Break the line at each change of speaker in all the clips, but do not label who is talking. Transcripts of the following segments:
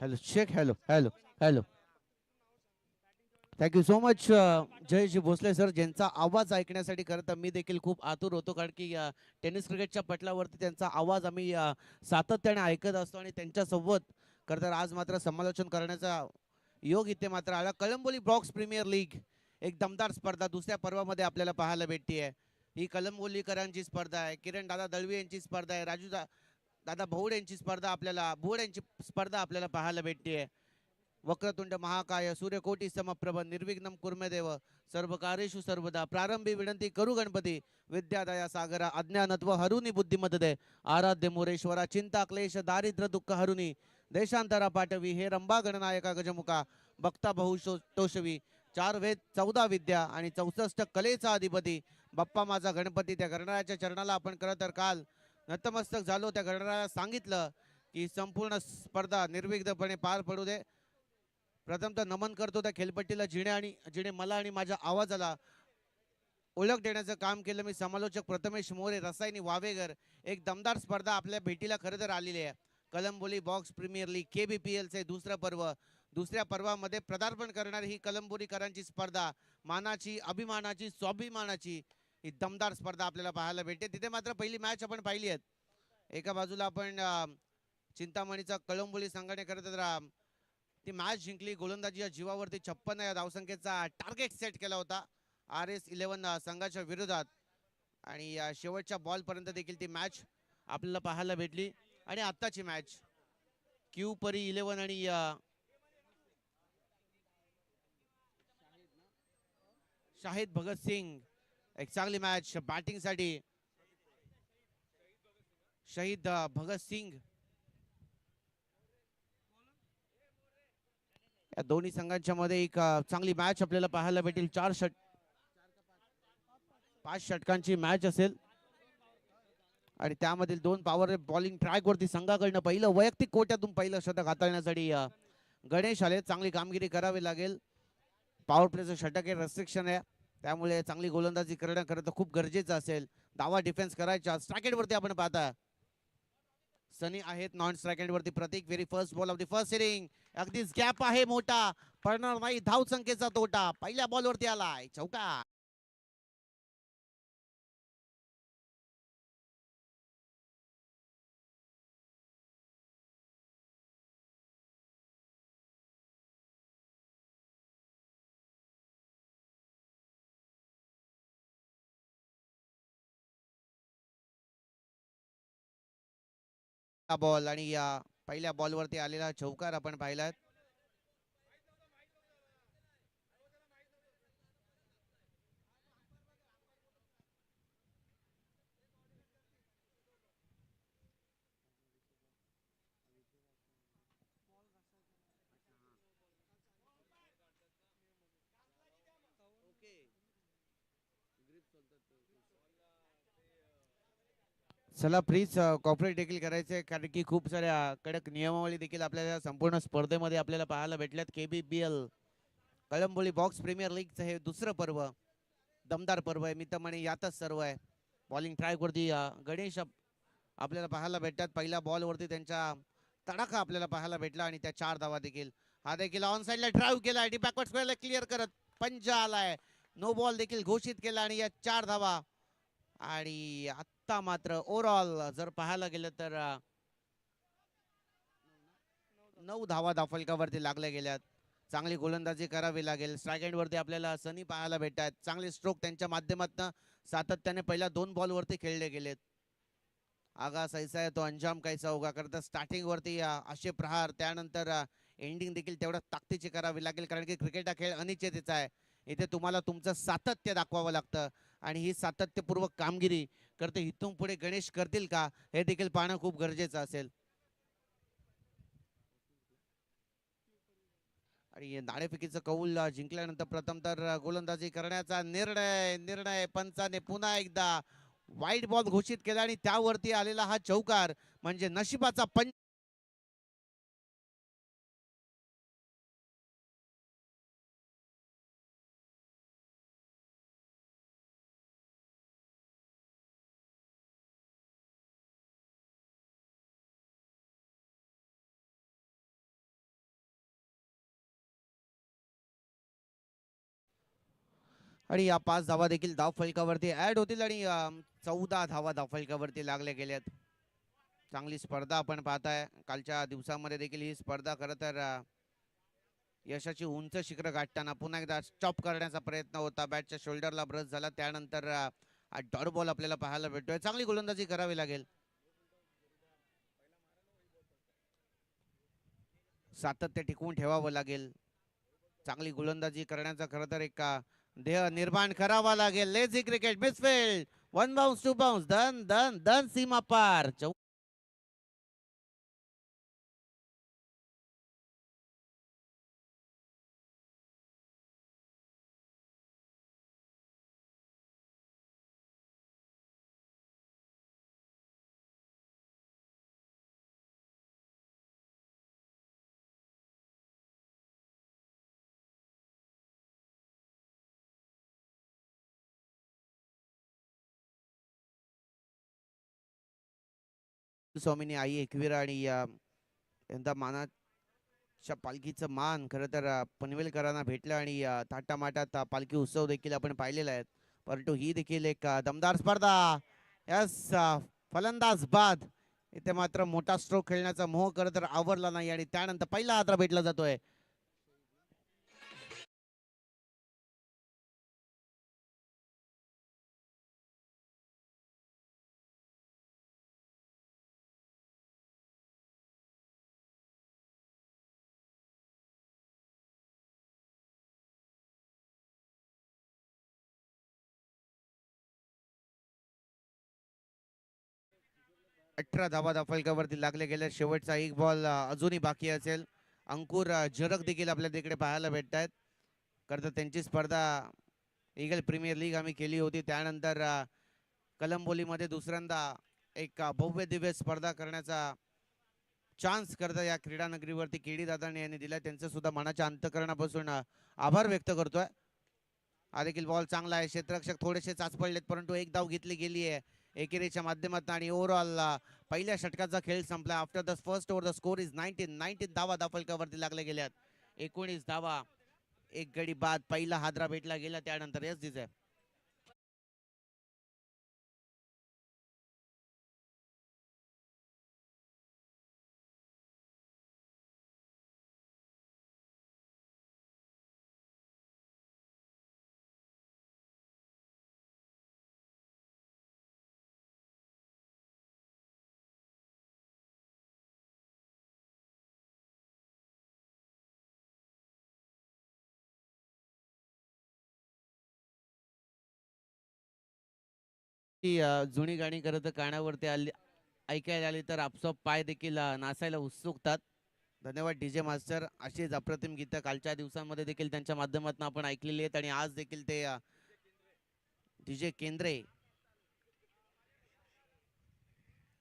Hello Shaikh. Hello hello hello. Thank you so much जयजी Bhosale sir, ज्यांचा आवाज ऐकण्यासाठी खरं तर मी देखील खूप आतुर होतो, कारण की टेनिस क्रिकेटच्या पटलावरती त्यांचा आवाज आम्ही सातत्याने ऐकत असतो आणि त्यांच्यासोबत खरं तर आज मात्र समालोचन करण्याचा योग इथे मात्र आला. कळंबोली बॉक्स प्रीमियर लीग एक दमदार स्पर्धा दुसऱ्या पर्वामध्ये आपल्याला पाहायला भेटते. ही कळंबोलीकरांची स्पर्धा आहे, किरण दादा दळवी यांची स्पर्धा आहे, दादा भौड यांची स्पर्धा आपल्याला भोड यांची स्पर्धा आपल्याला पाहायला भेटते. वक्रतुंड महाकाय सूर्यकोटी समप्रभ निर्विघ्नम कुर्मदेव सर्व कार्येषु सर्वदा प्रारंभी विनंती करू गणपती विद्यादया सागरा अज्ञानत्व हरुनी बुद्धिमते आराध्य मोरेश्वरा चिंता क्लेश दारिद्र्य दुःख हरुनी देशांतरा पाठवी हे रंभा गणनायका गजमुखा भक्ता बहु तोषवी चार वेद 14 विद्या आणि 64 कलेचा अधिपती बाप्पा माझा गणपती. त्या गणरायाच्या चरणाला आपण खरं तर काल नतमस्तक झालो. त्या गणरायाला सांगितलं की संपूर्ण स्पर्धा निर्विघ्नपणे पार पडू दे. प्रथमतः नमन करतो त्या खेळपट्टीला, जिने मला आणि माझ्या आवाजाला ओळख देण्याचं काम केलं. मी समालोचक प्रथमेश मोरे रसायनी वावेगर. एक दमदार स्पर्धा आपल्या भेटीला खरं तर आलेली आहे. Kalamboli box premier league KBPL चे दुसरं पर्व. दुसऱ्या पर्वामध्ये पदार्पण करणारी ही कलंबोलीकरांची स्पर्धा मानाची, अभिमानाची, स्वाभिमानाची ही दमदार स्पर्धा आपल्याला पाहायला भेटते. तिथे मात्र पहिली मॅच आपण पाहिली आहे. एका बाजूला आपण चिंतामणीचा कळंबोली संघाने खरं तर ती मॅच जिंकली. गोलंदाजीच्या जीवावरती 56 या धावसंख्येचा टार्गेट सेट केला होता RS11 संघाच्या विरोधात आणि शेवटच्या बॉल पर्यंत देखील ती मॅच आपल्याला पाहायला भेटली. आणि आत्ताची मॅच क्यू परी 11 आणि शाहिद भगत सिंग. एक चांगली मॅच बॅटिंगसाठी. शहीद भगत सिंग या दोन्ही संघांच्या मध्ये एक चांगली मॅच आपल्याला पाहायला भेटेल. 5 षटकांची मॅच असेल आणि त्यामधील 2 पॉवर बॉलिंग ट्रॅक वरती संघाकडनं पहिलं वैयक्तिक कोट्यातून पहिलं शतक हाताळण्यासाठी गणेश आले. चांगली कामगिरी करावी लागेल. पॉवर प्लेचं षटक हे रेस्ट्रिक्शन आहे, त्यामुळे चांगली गोलंदाजी करणं खरं तर खूप गरजेचं असेल. धावा डिफेन्स करायच्या. स्ट्रायकेट वरती आपण पाहता सनी आहेत नॉन स्ट्रायकेट वरती. Prateek very first ball of the first inning. अगदीच गॅप आहे मोठा, पडणार नाही धाव संख्येचा तोटा. पहिल्या बॉलवरती आलाय चौका. बॉल आणि या पहिल्या बॉलवरती आलेला चौकार आपण पाहिलात. चला प्लीज कॉपरेट देखील करायचे, कारण की खूप साऱ्या कडक नियमावली देखील आपल्याला संपूर्ण स्पर्धेमध्ये आपल्याला पाहायला भेटल्यात. KBPL कळंबोली बॉक्स प्रीमियर लीगचं हे दुसरं पर्व दमदार पर्व आहे. मी तर म्हणे यातच सर्व आहे. बॉलिंग ट्रॅक वरती गणेश आपल्याला पाहायला भेटतात. पहिल्या बॉल वरती त्यांचा तडाखा आपल्याला पाहायला भेटला आणि त्या 4 धावा देखील. हा देखील ऑन साइडला ड्राईव्ह केला आणि बॅकवर्ड स्क्वेअरला क्लिअर करत पंजा आलाय. नो बॉल देखील घोषित केला आणि या 4 धावा. आणि आत्ता मात्र ओव्हरऑल जर पाहायला गेलं तर 9 धावा धाफलकावरती लागल्या गेल्यात. चांगली गोलंदाजी करावी लागेल. स्ट्राईक वरती आपल्याला सनी पाहायला भेटतात. चांगले स्ट्रोक त्यांच्या माध्यमातून सातत्याने पहिल्या 2 बॉल वरती खेळले गेलेत. आगा सैसा आहे तो अंजाम कैसा होगा करता स्टार्टिंग वरती असे प्रहार, त्यानंतर एंडिंग देखील तेवढ्या ताकदीची करावी लागेल, कारण की क्रिकेट हा खेळ अनिश्चिततेचा आहे. इथे तुम्हाला तुमचं सातत्य दाखवावं लागतं आणि ही सातत्यपूर्वक कामगिरी करते इथून पुढे गणेश करतील का हे देखील पाहणं खूप गरजेचं असेल. आणि नाणेफेकीचं कौल जिंकल्यानंतर प्रथम तर गोलंदाजी करण्याचा निर्णय पंचाने पुन्हा एकदा वाईट बॉल घोषित केला आणि त्यावरती आलेला हा चौकार म्हणजे नशिबाचा पंच. आणि या 5 धावा देखील धाव फलकावरती ऍड होतील आणि 14 धावा धाव फलकावरती लागल्या गेल्यात. चांगली स्पर्धा आपण पाहताय. कालच्या दिवसामध्ये देखील ही स्पर्धा खरं तर यशाची उंच शिखर गाठताना पुन्हा एकदा स्टॉप करण्याचा प्रयत्न होता. बॅटच्या शोल्डरला ब्रश झाला, त्यानंतर डॉट बॉल आपल्याला पाहायला भेटतोय. चांगली गोलंदाजी करावी लागेल. सातत्य टिकवून ठेवावं लागेल. चांगली गोलंदाजी करण्याचा खरं तर एक ध्येय निर्माण करावा लागेल. Lazy cricket misfield, one bounce two bounce, धन धन धन सीमा पार. स्वामीनी आई एकवीरा आणि यंदा मानाच्या पालखीचं मान खरं तर पनवेलकरांना भेटलं आणि थाटामाटात पालखी उत्सव देखील आपण पाहिलेला आहे. परंतु ही देखील एक दमदार स्पर्धा. यस, फलंदाज बाद. इथे मात्र मोठा स्ट्रोक खेळण्याचा मोह खरं तर आवरला नाही आणि त्यानंतर पहिला हादरा भेटला जातोय. अठरा धावा फलकावरती लागले गेले. शेवटचा एक बॉल अजूनही बाकी असेल. अंकुर जरग देखील आपल्या तिकडे पाहायला भेटत आहेत. खरं त्यांची स्पर्धा ईगल प्रीमियर लीग आम्ही केली होती. त्यानंतर कलंबोलीमध्ये दुसऱ्यांदा एक भव्य दिव्य स्पर्धा करण्याचा चान्स करता या क्रीडा नगरीवरती केडी दादाने यांनी दिला. त्यांचं सुद्धा मनाच्या अंतकरणापासून आभार व्यक्त करतोय. हा देखील बॉल चांगला आहे. क्षेत्ररक्षक थोडेसे चाच पडलेत, परंतु एक धाव घेतली गेली आहे एकेरीच्या माध्यमातून आणि ओव्हरऑल पहिल्या षटकाचा खेळ संपला. After the first over the score is 19 धावा फलकावरती लागल्या गेल्यात. 19 धावा, एक गडी बाद. पहिला हादरा भेटला गेला त्यानंतर यस दिसय. जुनी गाणी करत कानावरती आली, ऐकायला आली तर आपसोप पाय देखील नाचायला उत्सुकतात. धन्यवाद डीजे मास्टर. अशीच अप्रतिम गीतं कालच्या दिवसांमध्ये देखील त्यांच्या माध्यमातून आपण ऐकलेली आहेत आणि आज देखील ते डीजे केंद्रे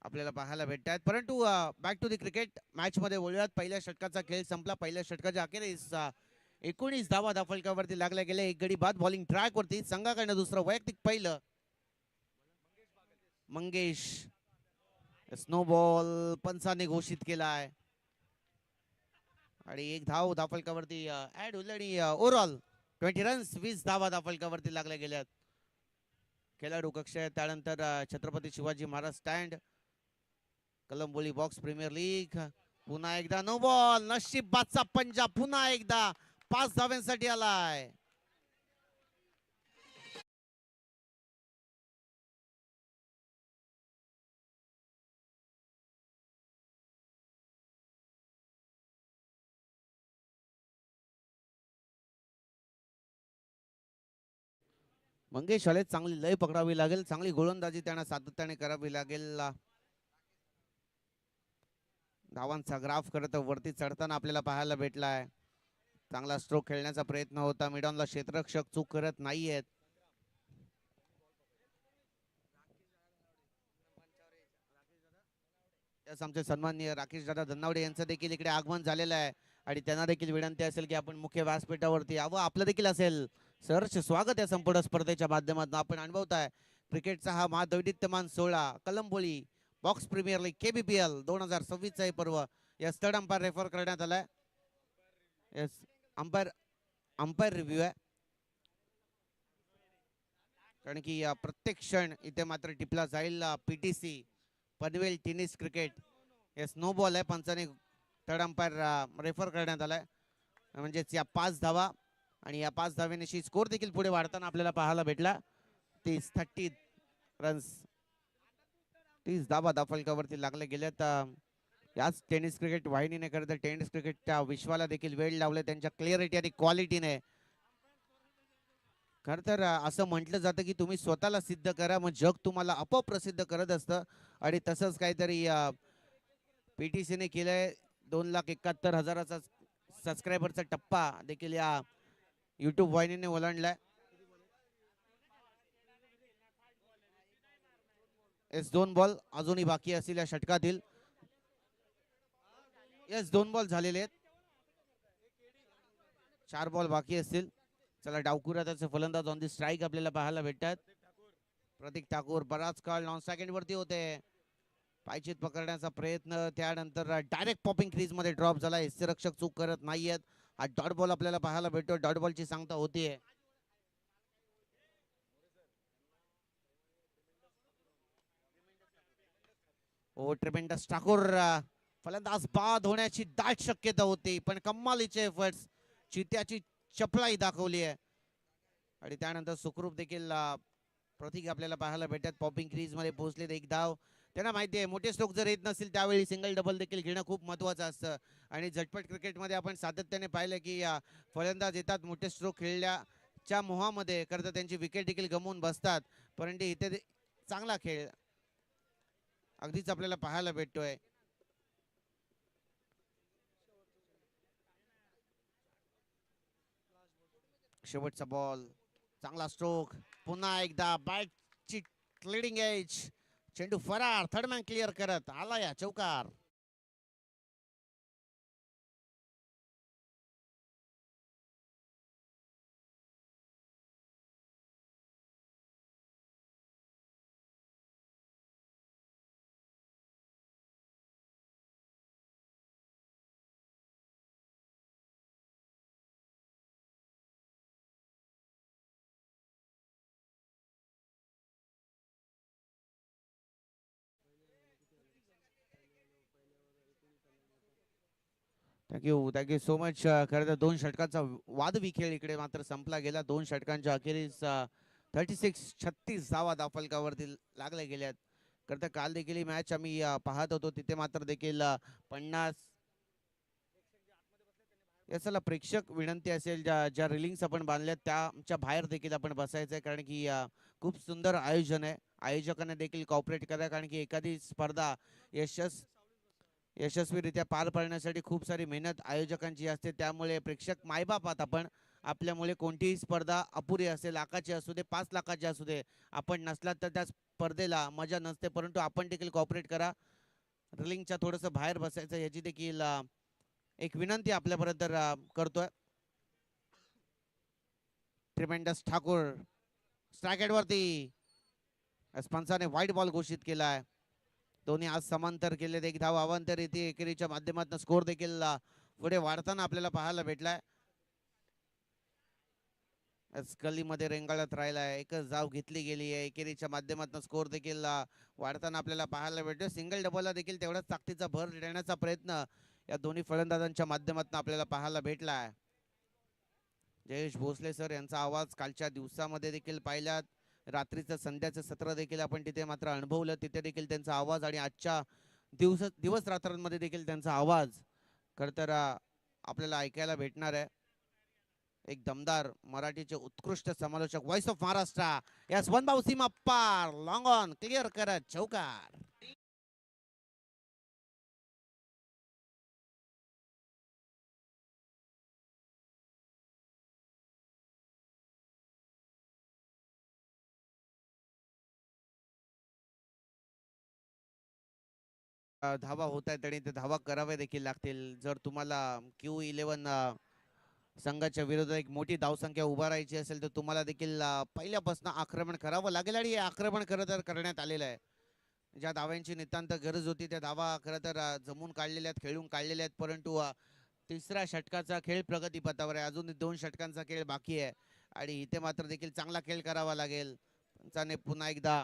आपल्याला पाहायला भेटत आहेत. परंतु back to the cricket match मध्ये बोलूयात. पहिल्या षटकाचा खेळ संपला. पहिल्या षटकाच्या अखेरीस 19 धावा फलकावरती लागल्या गेल्या. एक गडी बाद. बॉलिंग ट्रॅक वरती संघाकडनं दुसरं वैयक्तिक पहिलं. मंगेश स्नो बॉल पंचाने घोषित केलाय आणि एक धाव फलकावरती ऍड होईल आणि ओव्हरऑल 20 रन्स, 20 धावा फलकावरती लागल्या गेल्यात. खेळाडू कक्ष आहे. त्यानंतर Chhatrapati Shivaji Maharaj stand, Kalamboli box premier league. पुन्हा एकदा नो बॉल. नशीबाचा पंजा पुन्हा एकदा 5 धाव्यांसाठी आलाय. मंगेश शाळेत चांगली लय पकडावी लागेल. चांगली गोलंदाजी त्यांना सातत्याने करावी लागेल. धावांचा ग्राफ करत वरती चढताना आपल्याला पाहायला भेटलाय. चांगला स्ट्रोक खेळण्याचा प्रयत्न होता. मिडॉनला क्षेत्ररक्षक चूक करत नाहीयेत. आमचे सन्माननीय राकेश दादा धन्नावडे यांचं देखील इकडे आगमन झालेलं आहे आणि त्यांना देखील विनंती असेल की आपण मुख्य व्यासपीठावरती यावं. आपलं देखील असेल सहर्ष स्वागत या संपूर्ण स्पर्धेच्या माध्यमातून. आपण अनुभवताय क्रिकेटचा हा महादैदिप्यमान सोहळा. Kalamboli box premier league KBPL 2026 चा पर्व. या स्टड अंपायर रेफर करण्यात आलाय. येस, अंपायर रिव्ह्यू आहे. कारण की प्रत्येक क्षण इथे मात्र टिपला जाईल. PTC पनवेल टेनिस क्रिकेट हे स्नो बॉल आहे. पंचाने थर्ड अंपायर रेफर करण्यात आलाय. म्हणजेच या 5 धावा आणि या 5 धावेनिशी स्कोर देखील पुढे वाढताना आपल्याला पाहायला भेटला. 30 रन्स 30 धावा धाफलकावरती लागले गेल्यात. याच टेनिस क्रिकेट वाहिनीने खरं तर टेनिस क्रिकेटच्या विश्वाला देखील वेळ लावले त्यांच्या क्लिअरिटी आणि क्वालिटीने. खर तर असं म्हटलं जातं की तुम्ही स्वतःला सिद्ध करा मग जग तुम्हाला आपोआप प्रसिद्ध करत असतं. आणि तसंच काहीतरी PTCने केलंय. 2,71,000चा सबस्क्रायबरचा टप्पा देखील या YouTube वाहिनीने ओलांडलाय. एस 2 बॉल अजूनही बाकी असलेल्या षटकातील. येस 2 बॉल झालेले आहेत. 4 बॉल बाकी असतील. चला डावकुरा त्याचे फलंदाज ऑन दी स्ट्राईक आपल्याला पाहायला भेटतात. प्रतीक ठाकूर बराच काळ नॉन सेकंड वरती होते. पायचीत पकडण्याचा प्रयत्न त्यानंतर डायरेक्ट पॉपिंग क्रीज मध्ये ड्रॉप झाला. रक्षक चूक करत नाहीयेत. हा डॉट बॉल आपल्याला पाहायला भेटतो. डॉट बॉलची सांगता होतीये. ओ ट्रेमेंडस ठाकूर फलंदाज बाद होण्याची दाट शक्यता होती पण कमालीचे एफर्ट्स चित्याची चपलाई दाखवली आहे. आणि त्यानंतर सुखरूप देखील प्रतीक आपल्याला पाहायला भेटतात. पॉपिंग क्रीज मध्ये पोहोचले. एक धाव. त्यांना माहिती आहे मोठे स्ट्रोक जर येत नसतील त्यावेळी सिंगल डबल देखील घेणं खूप महत्वाचं असतं. आणि झटपट क्रिकेटमध्ये आपण सातत्याने पाहिलं की फलंदाज येतात मोठे स्ट्रोक खेळल्याच्या मोहामध्ये करता त्यांची विकेट देखील गमवून बसतात. परंतु इथे चांगला खेळ अगदीच आपल्याला पाहायला भेटतोय. शेवटचा बॉल चांगला स्ट्रोक. पुन्हा एकदा बॅटची क्लिडिंग एज. चेंडू फरार. थर्ड मॅन क्लिअर करत आला या चौकार. Thank you so much. खरं तर 2 षटकांचा वादवी खेळ इकडे मात्र संपला गेला. 2 षटकांच्या अखेरीस 36 धावा धाफलकावरती लागल्या गेल्यात. खरं तर काल देखील ही मॅच आम्ही पाहत होतो तिथे मात्र देखील 50 याला प्रेक्षक विनंती असेल ज्या ज्या रिलिंग्स आपण बांधल्यात त्याच्या बाहेर देखील आपण बसायचं आहे. कारण की खूप सुंदर आयोजन आहे. आयोजकांना देखील कॉपरेट करा कारण की एखादी स्पर्धा यशस्वीरित्या पार पाडण्यासाठी खूप सारी मेहनत आयोजकांची असते. त्यामुळे प्रेक्षक मायबापात आपण आपल्यामुळे कोणतीही स्पर्धा अपुरी असेल. लाखाची असू दे 5 लाखाची असू दे आपण नसलात तर त्या स्पर्धेला मजा नसते. परंतु आपण देखील कॉपरेट करा. रिलिंगच्या थोडंसं बाहेर बसायचं याची देखील एक विनंती आपल्यापर्यंत करतोय. ट्रिमेंडस ठाकूर स्ट्रायकेट वरती. पंचाने व्हाईट बॉल घोषित केलाय. दोन्ही आज समांतर केले. एक धाव अवांतर येते. एकेरीच्या माध्यमातून स्कोर देखील पुढे वाढताना आपल्याला पाहायला भेटलाय. गल्लीमध्ये रेंगाळत राहिलाय. एकच धाव घेतली गेली आहे. एकेरीच्या माध्यमातून स्कोर देखील वाढताना आपल्याला पाहायला भेटतो. सिंगल डबलला देखील तेवढाच ताकदीचा भर देण्याचा प्रयत्न या दोन्ही फलंदाजांच्या माध्यमातून आपल्याला पाहायला भेटलाय. जयेश भोसले सर यांचा आवाज कालच्या दिवसामध्ये देखील पाहिलात. रात्रीचं संध्याचं सत्र देखील आपण तिथे मात्र अनुभवलं. तिथे देखील त्यांचा आवाज आणि आजच्या दिवस रात्रांमध्ये देखील त्यांचा आवाज खरं तर आपल्याला ऐकायला भेटणार आहे. एक दमदार मराठीचे उत्कृष्ट समालोचक voice of Maharashtra. Yes one बाऊ सीमा पार लॉंग ऑन क्लिअर करत चौकार. धावा होत आहेत आणि ते धावा करावे देखील लागतील. जर तुम्हाला Q11 संघाच्या विरोधात एक मोठी धावसंख्या उभा राहायची असेल तर तुम्हाला देखील पहिल्यापासून आक्रमण करावं लागेल. आणि हे आक्रमण खरं तर करण्यात आलेलं आहे. ज्या धाव्यांची नितांत गरज होती त्या धावा खरं तर जमून काढलेल्या आहेत. खेळून काढलेल्या आहेत. परंतु तिसऱ्या षटकाचा खेळ प्रगतीपथावर आहे. अजून 2 षटकांचा खेळ बाकी आहे आणि इथे मात्र देखील चांगला खेळ करावा लागेल. पुन्हा एकदा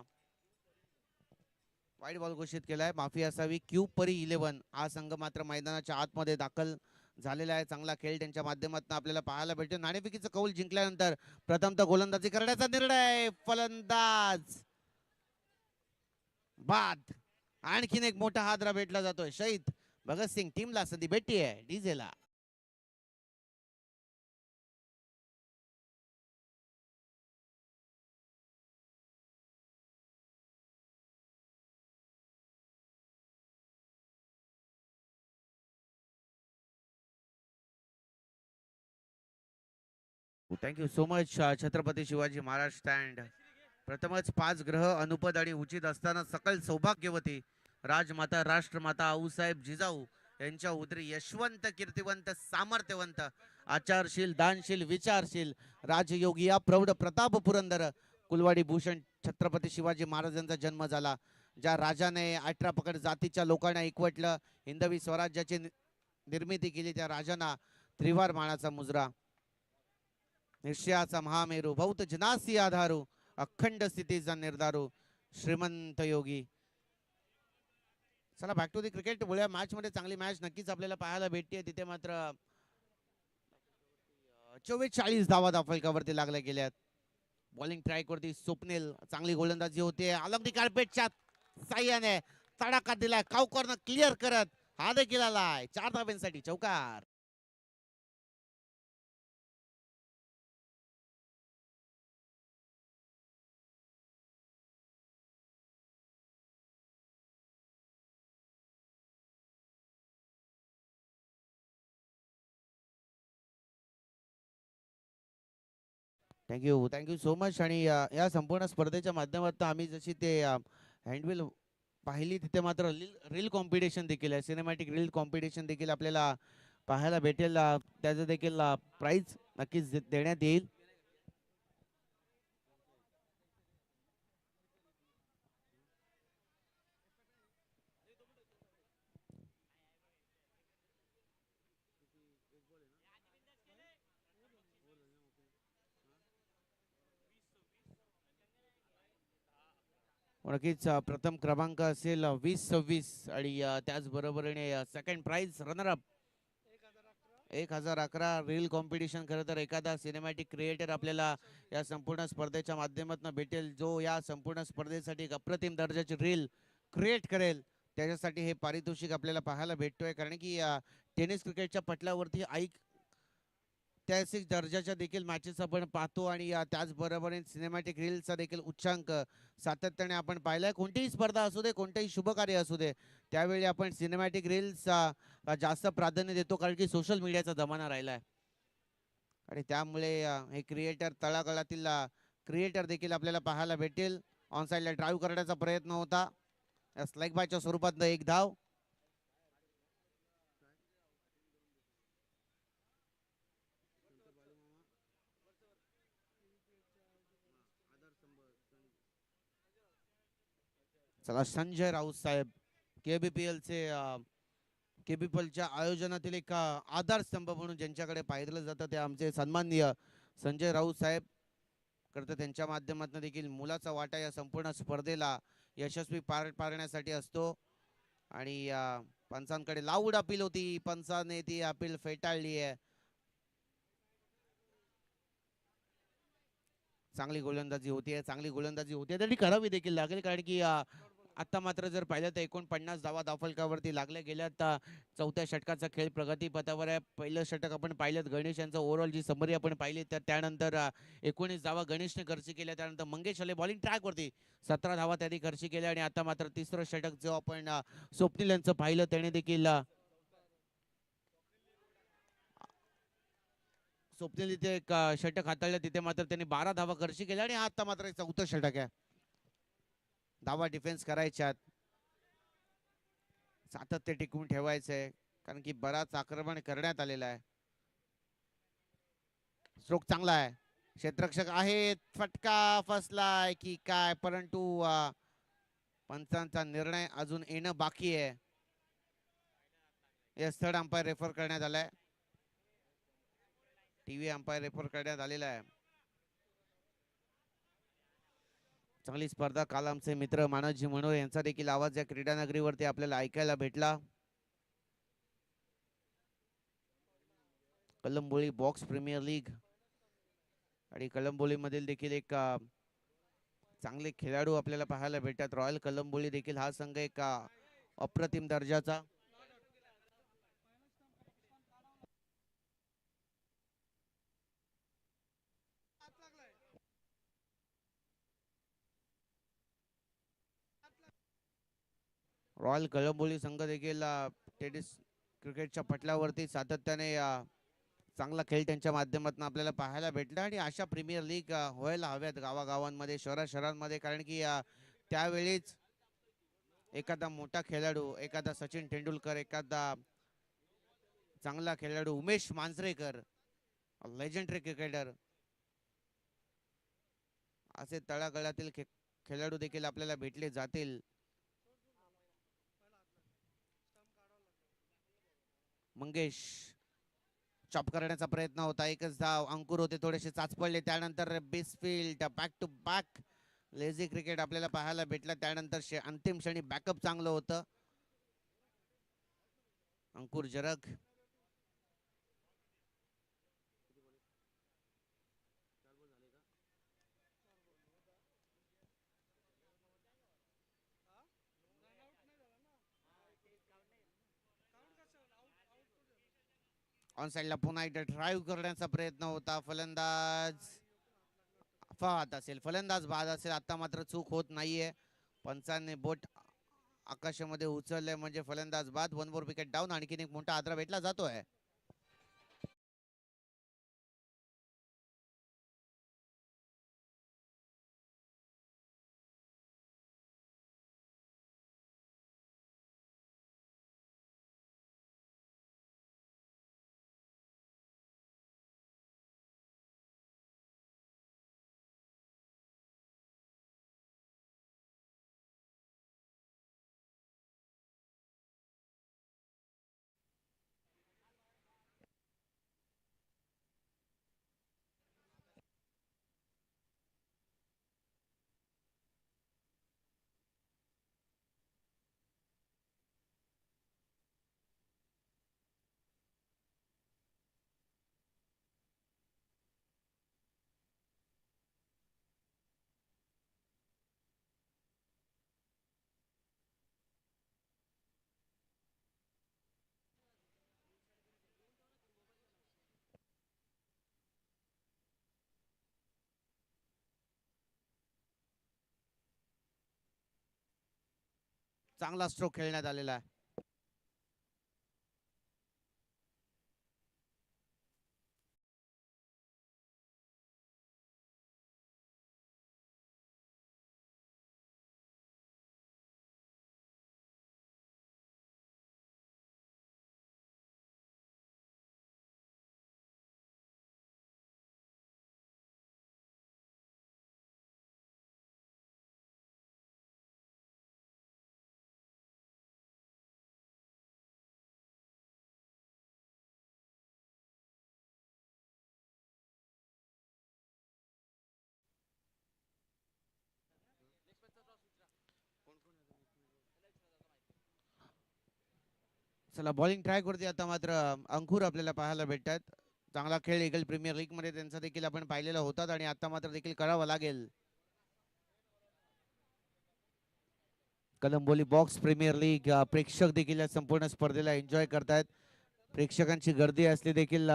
वाईट बॉल घोषित केलाय, माफी असावी. क्यू परी 11 हा संघ मात्र मैदानाच्या आतमध्ये दाखल झालेला आहे. चांगला खेळ त्यांच्या माध्यमातून आपल्याला पाहायला भेटतो. नाणेफेकीचं कौल जिंकल्यानंतर प्रथमतः गोलंदाजी करण्याचा निर्णय. फलंदाज बाद. आणखीन एक मोठा हादरा भेटला जातोय. शहीद भगतसिंग टीमला संधी भेटती आहे डीजेला. Thank you so much Chhatrapati Shivaji Maharaj stand. प्रथमच 5 ग्रह अनुपद आणि उचित असताना सकल सौभाग्यवती राजमाता राष्ट्रमाता आऊसाहेब जिजाऊ यांच्या उदरी यशवंत कीर्तिवंत सामर्थ्यवंत आचारशील दानशील विचारशील राजयोगिया प्रौढ प्रताप पुरंदर कुलवाडी भूषण छत्रपती शिवाजी महाराजांचा जन्म झाला. ज्या राजाने 18 पकड जातीच्या लोकांना एकवटलं, हिंदवी स्वराज्याची निर्मिती केली, त्या राजांना त्रिवार मानाचा मुजरा, निश्चयाचा महामेरू, भौत जनासी आधारू, अखंड स्थितीचा निर्धारू, श्रीमंत योगी. चला बॅक टू दी क्रिकेट. बोलूया मॅच मध्ये. चांगली मॅच नक्कीच आपल्याला पाहायला भेटते. तिथे मात्र 44 धावा फलकावरती लागल्या गेल्यात. बॉलिंग ट्रॅक वरती स्वप्नील चांगली गोलंदाजी होते. अलॉंग दी कार्पेटच्या साह्याने तडाखा दिलाय. कावकॉर्न क्लिअर करत हा देखील आलाय 4 धाब्यांसाठी चौकार. Thank you so much. आणि या संपूर्ण स्पर्धेच्या माध्यमातून आम्ही जशी ते हँडविल पाहिली, तिथे मात्र रील कॉम्पिटिशन देखील आहे. सिनेमॅटिक रील कॉम्पिटिशन देखील आपल्याला पाहायला भेटेल. त्याचं देखील प्राइज नक्कीच देण्यात येईल. नक्कीच प्रथम क्रमांक असेल 20-26 आणि त्याचबरोबरीने second prize runner up 1011 reel competition. खरं तर एखादा सिनेमॅटिक क्रिएटर आपल्याला या संपूर्ण स्पर्धेच्या माध्यमातून भेटेल, जो या संपूर्ण स्पर्धेसाठी एक अप्रतिम दर्जाची रील क्रिएट करेल, त्याच्यासाठी हे पारितोषिक आपल्याला पाहायला भेटतोय. कारण की टेनिस क्रिकेटच्या पटलावरती ऐतिहासिक दर्जाच्या देखील मॅचेस आपण पाहतो आणि त्याचबरोबर सिनेमॅटिक रीलचा देखील उच्चांक सातत्याने आपण पाहिलाय. कोणतीही स्पर्धा असू दे, कोणतेही शुभ कार्य असू दे, त्यावेळी आपण सिनेमॅटिक रील्स जास्त प्राधान्य देतो, कारण की सोशल मीडियाचा जमाना राहिलाय. आणि त्यामुळे हे क्रिएटर, तळागाळातील क्रिएटर देखील आपल्याला पाहायला भेटेल. ऑन साइडला ड्राईव्ह करण्याचा प्रयत्न होता, स्लाइक बायच्या स्वरूपात 1 धाव. चला, संजय राऊत साहेब केबीपीएलचे केबीपीएलच्या आयोजनातील एक आधारस्तंभ म्हणून ज्यांच्याकडे पाहिलं जातं, ते आमचे सन्माननीय संजय राऊत साहेब. करता त्यांच्या माध्यमातून देखील मुलाचा वाटा या संपूर्ण स्पर्धेला यशस्वी पार पाडण्यासाठी असतो. आणि पंचांकडे लाऊड अपील होती, पंचाने ती अपील फेटाळली आहे. चांगली गोलंदाजी होती, चांगली गोलंदाजी होती, तरी करावी देखील लागेल. कारण की आता मात्र जर पाहिलं तर 49 धावा धावफलकावरती लागल्या गेल्या. तर चौथ्या षटकाचा खेळ प्रगतीपथावर आहे. पहिलं षटक आपण पाहिलं, गणेश यांचं ओव्हरऑल जी समरी आपण पाहिली, तर त्यानंतर 19 धावा गणेशने खर्ची केल्या. त्यानंतर मंगेश आले बॉलिंग ट्रॅकवरती 17 धावा त्यांनी खर्ची केल्या. आणि आता मात्र तिसरं षटक जो आपण स्वप्नील यांचं पाहिलं, त्याने देखील स्वप्नील इथे एक षटक हाताळलं, तिथे मात्र त्यांनी 12 धावा खर्ची केल्या. आणि आता मात्र चौथं षटक आहे. धावा डिफेन्स करायच्यात, सातत्य टिकवून ठेवायचंय, कारण की बराच आक्रमण करण्यात आलेला आहे. स्ट्रोक चांगला आहे, क्षेत्ररक्षक आहेत, फटका फसलाय की काय, परंतु पंचांचा निर्णय अजून येणं बाकी आहे. यस, थर्ड अंपायर रेफर करण्यात आलाय. टीव्ही अंपायर रेफर करण्यात आलेला आहे. चांगली स्पर्धा काल आमचे मित्र मानवजी मनोरे यांचा देखील आवाज या क्रीडानगरीवरती आपल्याला ऐकायला भेटला. कलंबोळी बॉक्स प्रीमियर लीग आणि कलंबोली मधील देखील एक चांगले खेळाडू आपल्याला पाहायला भेटतात. रॉयल कलंबोली देखील हा संघ एक अप्रतिम दर्जाचा. रॉयल कलंबोली संघ देखील टेनिस क्रिकेटच्या पटलावरती सातत्याने चांगला खेळ त्यांच्या माध्यमातून आपल्याला पाहायला भेटला आणि अशा प्रीमियर लीग व्हायला हव्यात गावागावांमध्ये, शहराशहरांमध्ये, कारण की त्यावेळीच एखादा मोठा खेळाडू, एखादा सचिन तेंडुलकर, एखादा चांगला खेळाडू उमेश मांजरेकर, लेजेंडरी क्रिकेटर, असे तळागाळातील खेळाडू देखील आपल्याला भेटले जातील. मंगेश चॉप करण्याचा प्रयत्न होता, एकच धाव. अंकुर होते थोडेसे चाचपडले, त्यानंतर बिसफील्ड बॅक टू बॅक लेझी क्रिकेट आपल्याला पाहायला भेटला. त्यानंतर अंतिम क्षणी बॅकअप चांगलं होतं. अंकुर जरग ऑन साइडला पुन्हा एकदा ड्राईव्ह करण्याचा प्रयत्न होता. फलंदाज बाद असेल, फलंदाज बाद असेल. आता मात्र चूक होत नाहीये. पंचांनी बोट आकाशामध्ये उचलले म्हणजे फलंदाज बाद. 1 4 विकेट डाऊन. आणखीन एक मोठा आदरा भेटला जातोय. चांगला स्ट्रोक खेळण्यात आलेला आहे. चला बॉलिंग ट्रॅक वरती आता मात्र अंकुर आपल्याला पाहायला भेटतात. चांगला खेळ ईगल प्रीमियर लीग मध्ये त्यांचा देखील आपण पाहिलेला होता आणि आता मात्र देखील करावा लागेल. कलंबोली बॉक्स प्रीमियर लीग प्रेक्षक देखील या संपूर्ण स्पर्धेला एन्जॉय करतायत. प्रेक्षकांची गर्दी असली देखील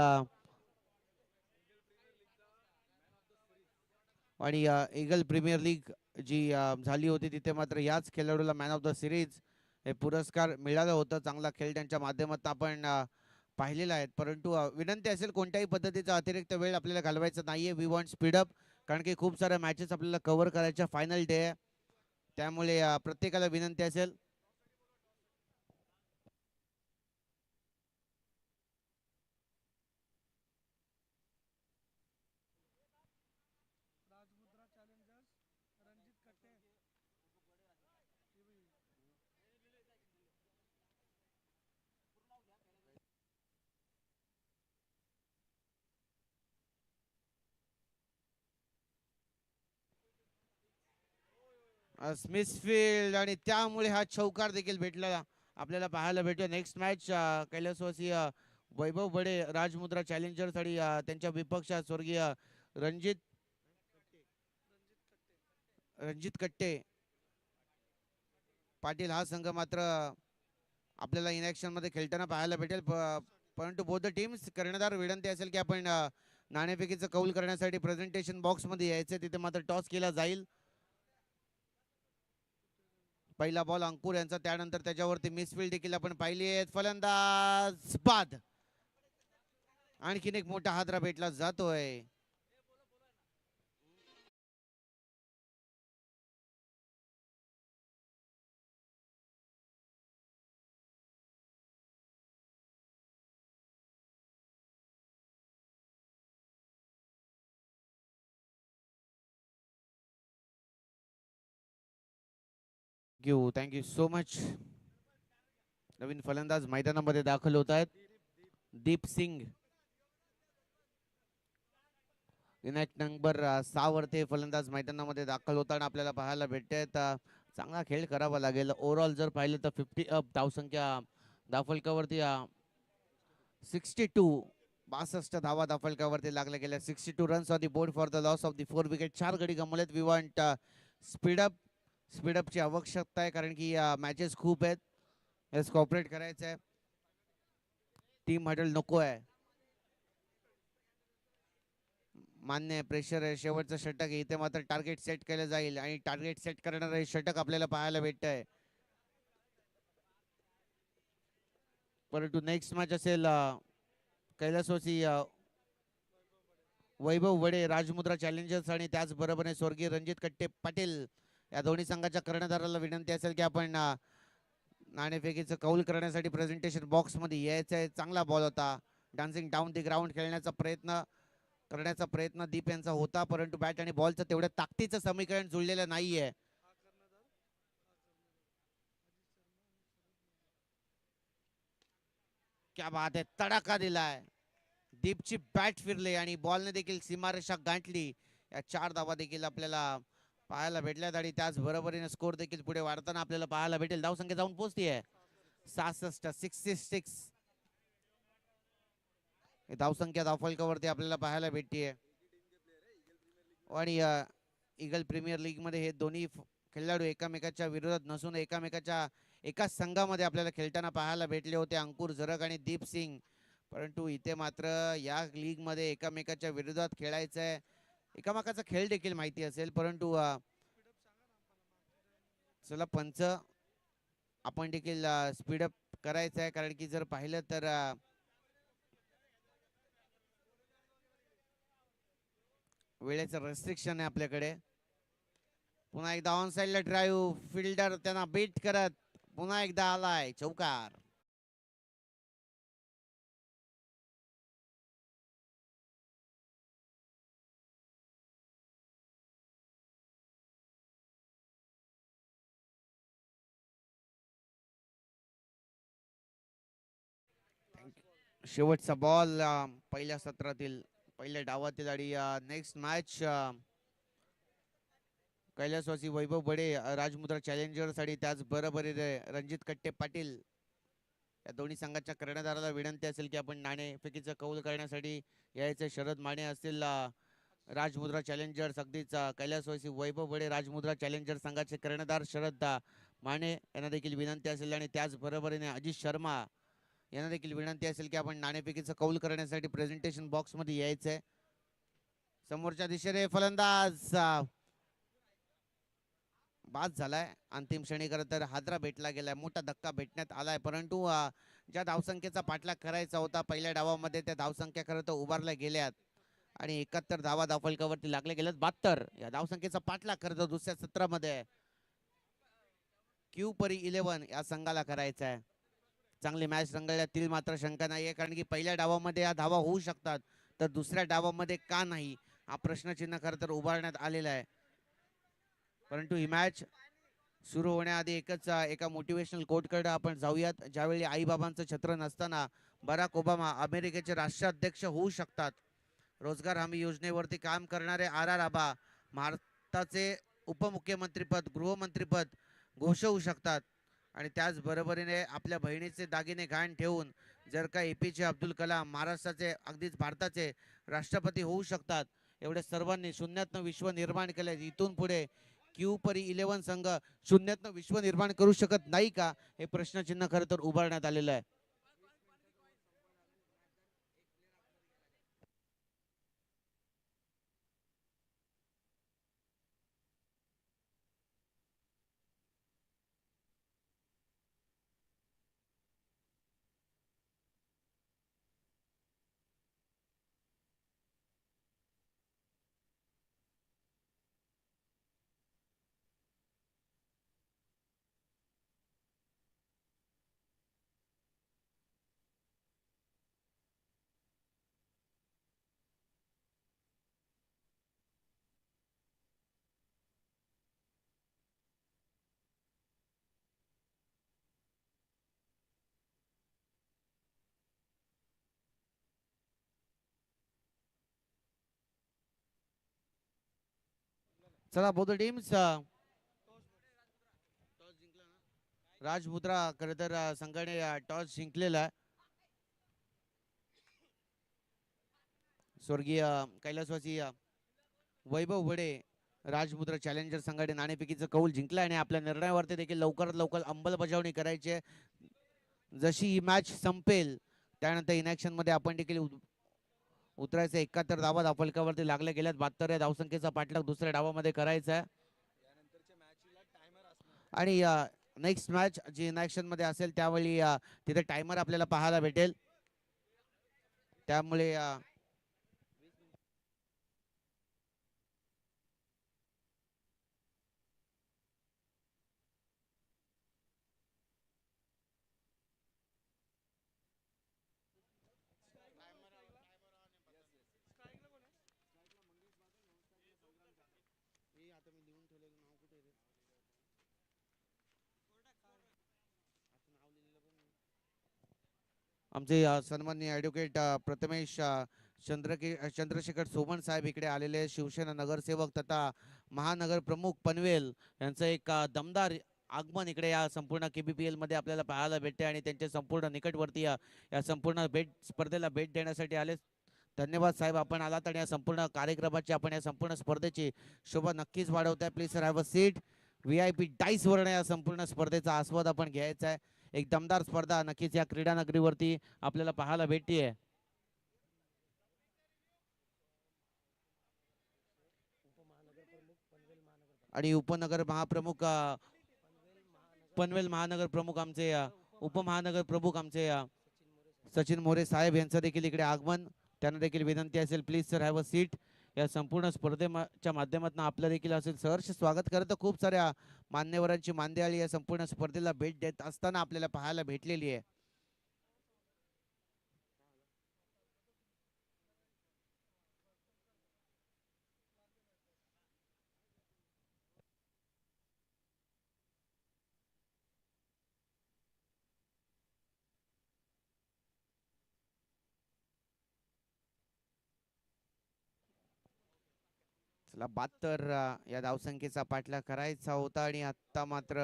आणि ईगल प्रीमियर लीग जी झाली होती तिथे मात्र याच खेळाडूला मॅन ऑफ द सिरीज हे पुरस्कार मिळालं होतं. चांगला खेळ त्यांच्या माध्यमातून आपण पाहिलेला आहे. परंतु विनंती असेल कोणत्याही पद्धतीचा अतिरिक्त वेळ आपल्याला घालवायचा नाहीये. वी वॉन्ट स्पीडअप, कारण की खूप साऱ्या मॅचेस आपल्याला कव्हर करायच्या, फायनल डे आहे. त्यामुळे प्रत्येकाला विनंती असेल. स्मिथफील्ड आणि त्यामुळे हा चौकार देखील भेटला आपल्याला पाहायला भेटतो. नेक्स्ट मॅच कैलासवासी वैभव बडे राजमुद्रा चॅलेंजर्स आणि त्यांच्या विपक्ष स्वर्गीय रणजित रणजित कट्टे पाटील हा संघ मात्र आपल्याला इनॅक्शन मध्ये खेळताना पाहायला भेटेल. परंतु बोथ टीम्स कर्णधार विनंती असेल की आपण नाणेफेकीचं कौल करण्यासाठी प्रेझेंटेशन बॉक्स मध्ये यायचं. तिथे मात्र टॉस केला जाईल. पहिला बॉल अंकुर यांचा, त्यानंतर त्याच्यावरती मिसफील्ड देखील आपण पाहिली आहे. फलंदाज बाद. आणखीन एक मोठा हादरा भेटला जातोय. Thank you so much. नवीन फलंदाज मैदानामध्ये दाखल होत आहेत. दीप सिंग इनॅक्ट नंबर 6 वरती फलंदाज मैदानामध्ये दाखल होताना आपल्याला पाहायला भेटते. चांगला खेळ करावा लागेल. ओव्हरऑल जर पाहिलं तर 50 अप धावसंख्या धावफलकावरती 62 62 धावा धावफलकावरती लागल्या गेल्या. 62 runs on the board for the loss of the 4 wicket. 4 गडी गमावलेत. We want speed up. स्पीडअपची आवश्यकता आहे कारण की मॅचेस खूप आहेत. हेच कॉपरेट करायचं आहे. टीम हडल नको आहे. मान्य आहे, प्रेशर आहे. शेवटचं षटक आहे. इथे मात्र टार्गेट सेट केलं जाईल आणि टार्गेट सेट करणारं हे षटक आपल्याला पाहायला भेटत आहे. परंतु नेक्स्ट मॅच असेल कैलासवासी वैभव वडे राजमुद्रा चॅलेंजर्स आणि त्याचबरोबरीने स्वर्गीय रणजित कट्टे पाटील या दोन्ही संघाच्या कर्णधाराला विनंती असेल की आपण नाणेफेकीचं कौल करण्यासाठी प्रेझेंटेशन बॉक्स मध्ये यायचं आहे. चांगला बॉल होता. डान्सिंग डाऊन दी ग्राउंड खेळण्याचा प्रयत्न दीप यांचा होता, परंतु बॅट आणि बॉलचं तेवढ्या ताकदीचं समीकरण जुळलेलं नाहीये. क्या बात आहे, तडाखा दिलाय. दीपची बॅट फिरली आणि बॉलने देखील सीमारेषा गाठली. या 4 धावा देखील आपल्याला पाहायला भेटल्यात आणि त्याच बरोबरीने स्कोर देखील पुढे वाढताना आपल्याला पाहायला भेटेल. धावसंख्या जाऊन पोहोचतीये 66 66. धावसंख्या धावफलकावरती आपल्याला पाहायला भेटतीये. आणि ईगल प्रीमियर लीग मध्ये हे दोन्ही खेळाडू एकामेकाच्या विरोधात नसून एकामेकाच्या एकाच संघामध्ये आपल्याला खेळताना पाहायला भेटले होते. अंकुर जरग आणि दीप सिंग. परंतु इथे मात्र या लीग मध्ये एकामेकाच्या विरोधात खेळायचं आहे. एकामेकाचा खेळ देखील माहिती असेल, परंतु चला पंच आपण देखील स्पीडअप करायचं आहे कारण की जर पाहिलं तर वेळेचं रेस्ट्रिक्शन आहे आपल्याकडे. पुन्हा एकदा ऑन साइडला ड्राईव्ह. फिल्डर त्यांना बीट करत पुन्हा एकदा आलाय चौकार. शेवटचा बॉल पहिल्या सत्रातील पहिल्या डावातील आणि नेक्स्ट मॅच कैलासवासी वैभव बडे राजमुद्रा चॅलेंजर्स आणि त्याच बरोबरीने रणजित कट्टे पाटील या दोन्ही संघाच्या कर्णधाराला विनंती असेल की आपण नाणेफेकीचं कौल करण्यासाठी यायचे. शरद माने असतील राजमुद्रा चॅलेंजर्स, अगदीच कैलासवासी वैभव बडे राजमुद्रा चॅलेंजर्स संघाचे कर्णधार शरद माने यांना देखील विनंती असेल आणि त्याच बरोबरीने अजित शर्मा यांना देखील विनंती असेल की आपण नाणेफेकीचं कौल करण्यासाठी प्रेझेंटेशन बॉक्स मध्ये यायचंय. समोरच्या दिशेने फलंदाज बाद झालाय. अंतिम क्षणी खरं तर हादरा भेटला गेलाय. मोठा धक्का भेटण्यात आलाय, परंतु ज्या धावसंख्येचा पाठलाग करायचा होता पहिल्या डावामध्ये त्या धावसंख्या खरं तर उभारल्या गेल्यात आणि 71 धावा धावफलकावरती लागले गेलेत. 72 या धावसंख्येचा पाठलाग खरं तर दुसऱ्या सत्रामध्ये क्यू परी 11 या संघाला करायचा आहे. चांगली मॅच रंगल्यातील मात्र शंका नाहीये कारण की पहिल्या डावामध्ये या धावा होऊ शकतात, तर दुसऱ्या डावामध्ये का नाही हा प्रश्नचिन्ह खरं तर उभारण्यात आलेला आहे. परंतु ही मॅच सुरू होण्याआधी एका मोटिवेशनल कोटकडे आपण जाऊयात. ज्यावेळी आईबाबांचं छत्र नसताना बराक ओबामा अमेरिकेचे राष्ट्राध्यक्ष होऊ शकतात. रोजगार हमी योजनेवरती काम करणारे आर आर आबा भारताचे उपमुख्यमंत्रीपद गृहमंत्रीपद घोषवू शकतात. आणि त्याचबरोबरीने आपल्या बहिणीचे दागिने गहाण ठेवून जर का APJ अब्दुल कलाम महाराष्ट्राचे अगदीच भारताचे राष्ट्रपती होऊ शकतात. एवढे सर्वांनी शून्यातनं विश्व निर्माण केले. इथून पुढे क्यू परी 11 संघ शून्यातनं विश्व निर्माण करू शकत नाही का, हे प्रश्नचिन्ह खरं तर उभारण्यात आलेलं आहे. चला बोथ टीम्स राजमुद्रा खरं तर संघाने टॉस जिंकलेला आहे. स्वर्गीय कैलासवासी वैभव वडे राजमुद्रा चॅलेंजर संघाने नाणेफेकीचं कौल जिंकला आणि आपल्या निर्णयावरती देखील लवकरात लवकर अंमलबजावणी करायची आहे. जशी ही मॅच संपेल त्यानंतर इनॅक्शन मध्ये आपण देखील उतरायचं. 71 धावा धावफलकावरती लागल्या गेल्यात. 72 या धावसंख्येचा पाठलाग दुसऱ्या डावामध्ये करायचा आहे. आणि नेक्स्ट मॅच जी इनॅक्शन मध्ये असेल त्यावेळी तिथे टायमर आपल्याला पाहायला भेटेल. त्यामुळे आमचे सन्माननीय ॲडव्होकेट प्रथमेश चंद्रशेखर सोमण साहेब इकडे आलेले. शिवसेना नगरसेवक तथा महानगर प्रमुख पनवेल यांचं एक दमदार आगमन इकडे या संपूर्ण KBPL मध्ये आपल्याला पाहायला भेटते आणि त्यांच्या संपूर्ण निकटवर्ती या संपूर्ण स्पर्धेला भेट देण्यासाठी आले. धन्यवाद साहेब, आपण आलात आणि या संपूर्ण कार्यक्रमाची आपण या संपूर्ण स्पर्धेची शोभा नक्कीच वाढवताय. Please sir have a seat. VIP dais वरनं या संपूर्ण स्पर्धेचा आस्वाद आपण घ्यायचा आहे. एक दमदार स्पर्धा नक्कीच या क्रीडा नगरीवरती आपल्याला पाहायला भेटतीये. आणि उपनगर महाप्रमुख पनवेल महानगर प्रमुख आमचे उपमहानगर प्रमुख आमचे सचिन मोरे साहेब यांचं देखील इकडे आगमन. त्यांना देखील विनंती असेल please sir have a seat. या संपूर्ण स्पर्धेच्या माध्यमातून आपलं देखील असेल सहर्ष स्वागत करत. खूप साऱ्या मान्यवरांची मांदियाळी या संपूर्ण स्पर्धेला भेट देत असताना आपल्याला पाहायला भेटलेली आहे. चला 72 या धावसंख्येचा पाठलाग करायचा होता आणि आता मात्र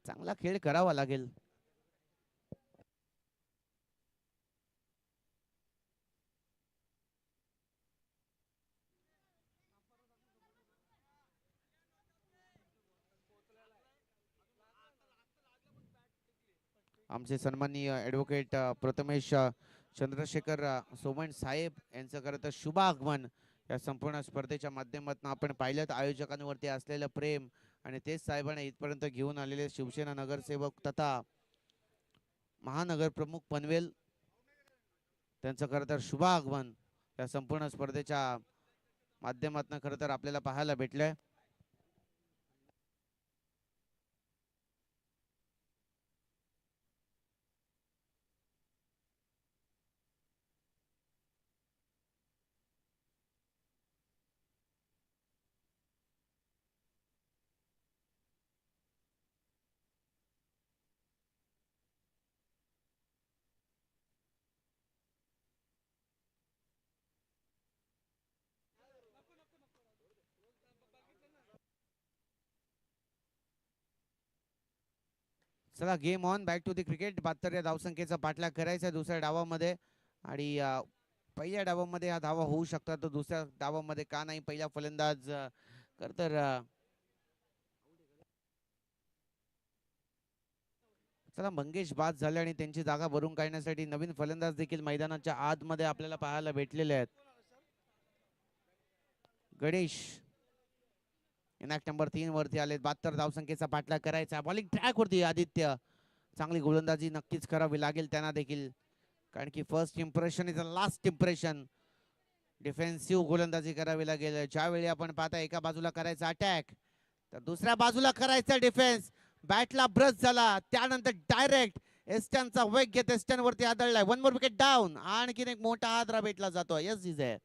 चांगला खेळ करावा लागेल. आमचे सन्माननीय ॲडव्होकेट प्रथमेश चंद्रशेखर सोमण साहेब यांचं खरं तर शुभ आगमन या संपूर्ण स्पर्धेच्या माध्यमातून आपण पाहिलं. आयोजकांवरती असलेलं प्रेम आणि तेच साहेबांना इथपर्यंत घेऊन आलेले शिवसेना नगरसेवक तथा महानगर प्रमुख पनवेल त्यांचं खरं तर शुभ आगमन या संपूर्ण स्पर्धेच्या माध्यमातून खरं तर आपल्याला पाहायला भेटलंय. चला game on, back to the cricket. 72 या धावसंख्येचा पाठलाग करायचा दुसऱ्या डावामध्ये. आणि पहिल्या डावामध्ये हा धावा होऊ शकतात, तर दुसऱ्या डावामध्ये का नाही. पहिला फलंदाज तर चला मंगेश बाद झाले आणि त्यांची जागा भरून काढण्यासाठी नवीन फलंदाज देखील मैदानाच्या आतमध्ये आपल्याला पाहायला भेटलेले आहेत. गणेश इनॅक्ट नंबर 3 वरती आले. 72 धावसंख्येचा पाठलाग करायचा. बॉलिंग ट्रॅक वरती आदित्य. चांगली गोलंदाजी नक्कीच करावी लागेल त्यांना देखील, कारण की first impression is a last impression. Defensive गोलंदाजी करावी लागेल. ज्यावेळी आपण पाहता एका बाजूला करायचा अटॅक, तर दुसऱ्या बाजूला करायचा डिफेन्स. बॅटला ब्रश झाला, त्यानंतर डायरेक्ट एस्टनचा वेग घेत एस्टन वरती आदळलाय. One more wicket down. आणखीन एक मोठा आदरा भेटला जातो. यस इज आहे.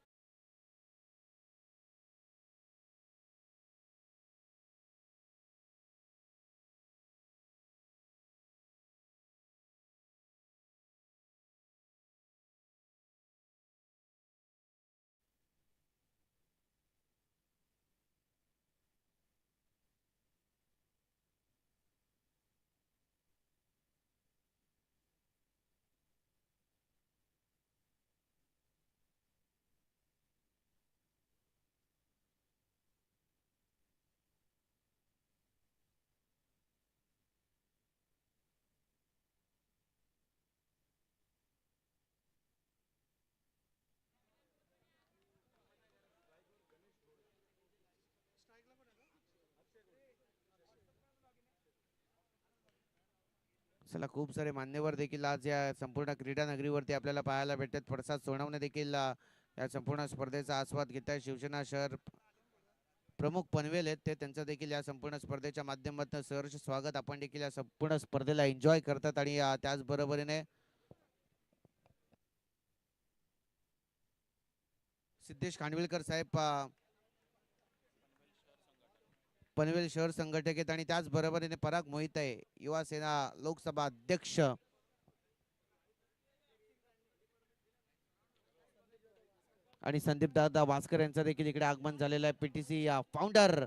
चला खूप सारे मान्यवर देखील आज या संपूर्ण क्रीडा नगरीवरती आपल्याला पाहायला भेटतात. प्रसाद सोनवणे देखील या संपूर्ण स्पर्धेचा आस्वाद घेत आहे. शिवसेना शहर प्रमुख पनवेल आहेत ते, त्यांचं देखील या संपूर्ण स्पर्धेच्या माध्यमातून सहर्ष स्वागत. आपण देखील या संपूर्ण स्पर्धेला एन्जॉय करतात. आणि त्याचबरोबरीने सिद्धेश खानविलकर साहेब पनवेल शहर संघटक आहेत. आणि त्याचबरोबरीने पराग मोहित आहे, युवा सेना लोकसभा अध्यक्ष. आणि संदीप दादा भास्कर यांचं देखील इकडे आगमन झालेलं आहे. PTC founder.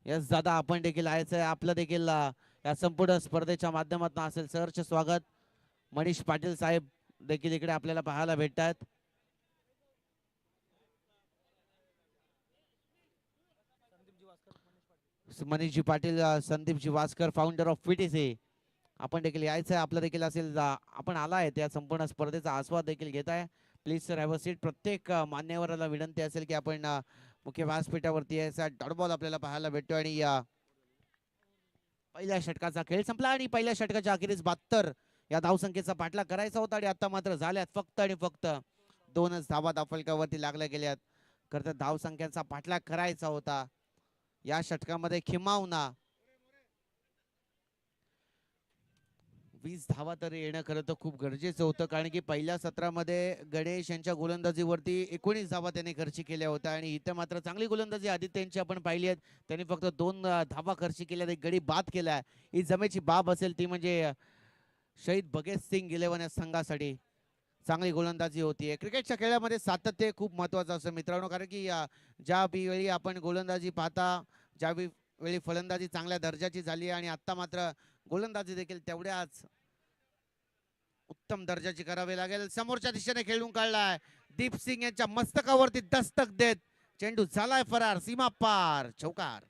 यस दादा, आपण देखील आहे. आपलं देखील या संपूर्ण स्पर्धेच्या माध्यमातून असेल सहर्ष स्वागत. मनीष पाटील साहेब देखील इकडे आपल्याला पाहायला भेटतात. Manish ji Patil, Sandeepji Waskar, founder of PTC. आपण देखील यायचं आहे. आपलं देखील असेल, आपण आला आहे त्या संपूर्ण स्पर्धेचा आस्वाद देखील घेत आहे. Please sir have a seat. प्रत्येक मान्यवराला विनंती असेल की आपण मुख्य व्यासपीठावरती यायचा. डॉट बॉल आपल्याला पाहायला भेटतो. आणि पहिल्या षटकाचा खेळ संपला आणि पहिल्या षटकाच्या अखेरीस 72 या धावसंख्येचा पाठलाग करायचा होता. आणि आता मात्र झाल्यात फक्त आणि फक्त 2च धावा धावफलकावरती लागल्या गेल्यात. खरं तर धावसंख्यांचा पाठलाग करायचा होता या षटकामध्ये. किंबहुना 20 धावा तरी येणं खरं तर खूप गरजेचं होतं, कारण की पहिल्या सत्रामध्ये गणेश यांच्या गोलंदाजीवरती 19 धावा त्यांनी खर्ची केल्या होत्या. आणि इथं मात्र चांगली गोलंदाजी आदित्य यांची आपण पाहिली आहे. त्यांनी फक्त 2 धावा खर्ची केल्या, एक गडी बाद केला. ही जमेची बाब असेल ती म्हणजे शहीद भगत सिंग 11 या संघासाठी चांगली गोलंदाजी होती. क्रिकेटच्या खेळामध्ये सातत्य खूप महत्वाचं असतं मित्रांनो, कारण की ज्या वेळी आपण गोलंदाजी पाहता, ज्या वेळी फलंदाजी चांगल्या दर्जाची झाली आणि आता मात्र गोलंदाजी देखील तेवढ्याच उत्तम दर्जाची करावी लागेल. समोरच्या दिशेने खेळून काढलाय. दीप सिंग यांच्या मस्तकावरती दस्तक देत चेंडू झालाय फरार, सीमा पार, चौकार.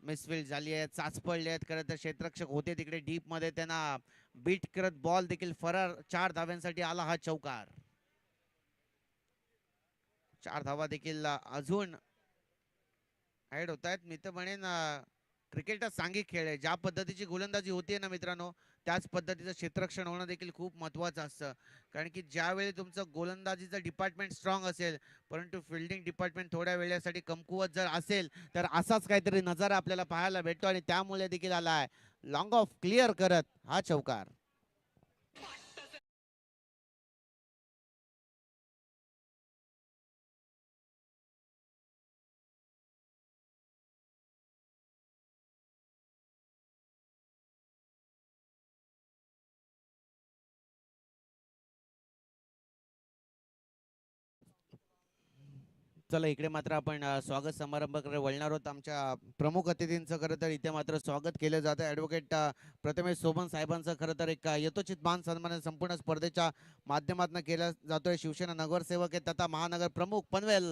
मिसफिल्ड झाली आहे, चाच पडले आहेत. खरं तर क्षेत्ररक्षक होते तिकडे डीप मध्ये, त्यांना बीट करत बॉल देखील फरार. 4 धाव्यांसाठी आला हा चौकार. 4 धावा देखील अजून ऍड होत आहेत. मी तर म्हणेन क्रिकेट हा सांघिक खेळ आहे. ज्या पद्धतीची गोलंदाजी होतीये ना मित्रांनो, त्याच पद्धतीचं क्षेत्ररक्षण होणं देखील खूप महत्वाचं असतं. कारण की ज्यावेळी तुमचं गोलंदाजीचं डिपार्टमेंट स्ट्रॉंग असेल, परंतु फिल्डिंग डिपार्टमेंट थोड्या वेळेसाठी कमकुवत जर असेल, तर असाच काहीतरी नजारा आपल्याला पाहायला भेटतो. आणि त्यामुळे देखील आलाय लॉंग ऑफ क्लिअर करत हा चौकार. चला इकडे मात्र आपण स्वागत समारंभाकडे वळणार आहोत. आमच्या प्रमुख अतिथींचं खरं तर इथे मात्र स्वागत केलं जातं. ॲडव्होकेट प्रथमेश सोबन साहेबांचं खरं तर एक यथोचित मान सन्मान संपूर्ण स्पर्धेच्या माध्यमातून केला जातोय. शिवसेना नगरसेवक आहेत तथा महानगर प्रमुख पनवेल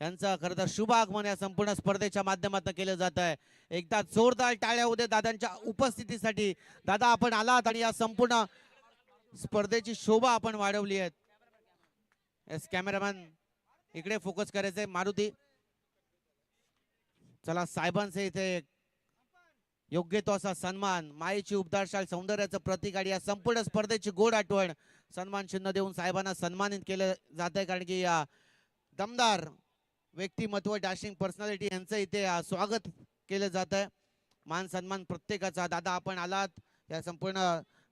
यांचं खरं तर शुभ आगमन या संपूर्ण स्पर्धेच्या माध्यमातून केलं जात आहे. एकदा जोरदार टाळ्या उद्या दादांच्या उपस्थितीसाठी. दादा आपण आलात आणि या संपूर्ण स्पर्धेची शोभा आपण वाढवली आहे. एस कॅमेरामॅन इकडे फोकस करायचंय मारुती. चला साहेबांचे इथे योग्य तो असा सन्मान, मायेची उपदारशाल सौंदर्याचं प्रतीक आणि या संपूर्ण स्पर्धेची गोड आठवण सन्मान चिन्ह देऊन साहेबांना सन्मानित केलं जात आहे. कारण की या दमदार व्यक्तिमत्व डॅशिंग पर्सनॅलिटी यांचं इथे स्वागत केलं जात आहे. मान सन्मान प्रत्येकाचा. दादा आपण आलात या संपूर्ण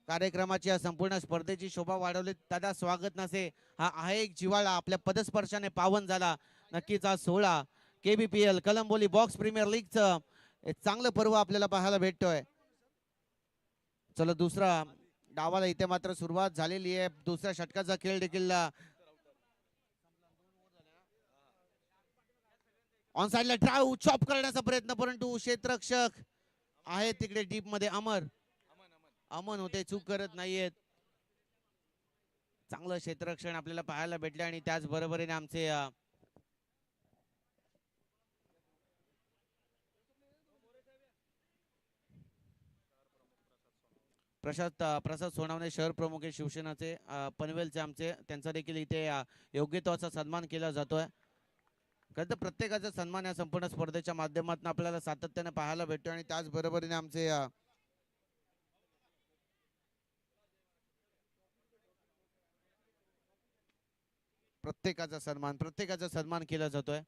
कार्यक्रमाची, या संपूर्ण स्पर्धेची शोभा वाढवली. दादा स्वागत नसे हा आहे एक जिव्हाळा आपल्या पदस्पर्शाने पावन झाला. नक्कीच हा सोहळा KBPL कलंबोली बॉक्स प्रीमियर लीगचं एक चांगलं पर्व आपल्याला पाहायला भेटतोय. चला दुसरा डावाला इथे मात्र सुरुवात झालेली आहे. दुसऱ्या षटकाचा खेळ देखील ऑन साइडला ड्राइव्ह चॉप करण्याचा प्रयत्न, परंतु क्षेत्ररक्षक आहे तिकडे डीप मध्ये अमन होते, चूक करत नाहीयेत. चांगलं क्षेत्ररक्षण आपल्याला पाहायला भेटले. आणि त्याच बरोबरीने आमचे प्रसाद सोनावणे शहर प्रमुख आहे शिवसेनाचे पनवेलचे आमचे, त्यांचा देखील इथे योग्य तो असा सन्मान केला जातोय. खरं तर प्रत्येकाचा सन्मान या संपूर्ण स्पर्धेच्या माध्यमातून आपल्याला सातत्याने पाहायला भेटतो. आणि त्याच बरोबरीने आमचे प्रत्येकाचा सन्मान केला जातोय.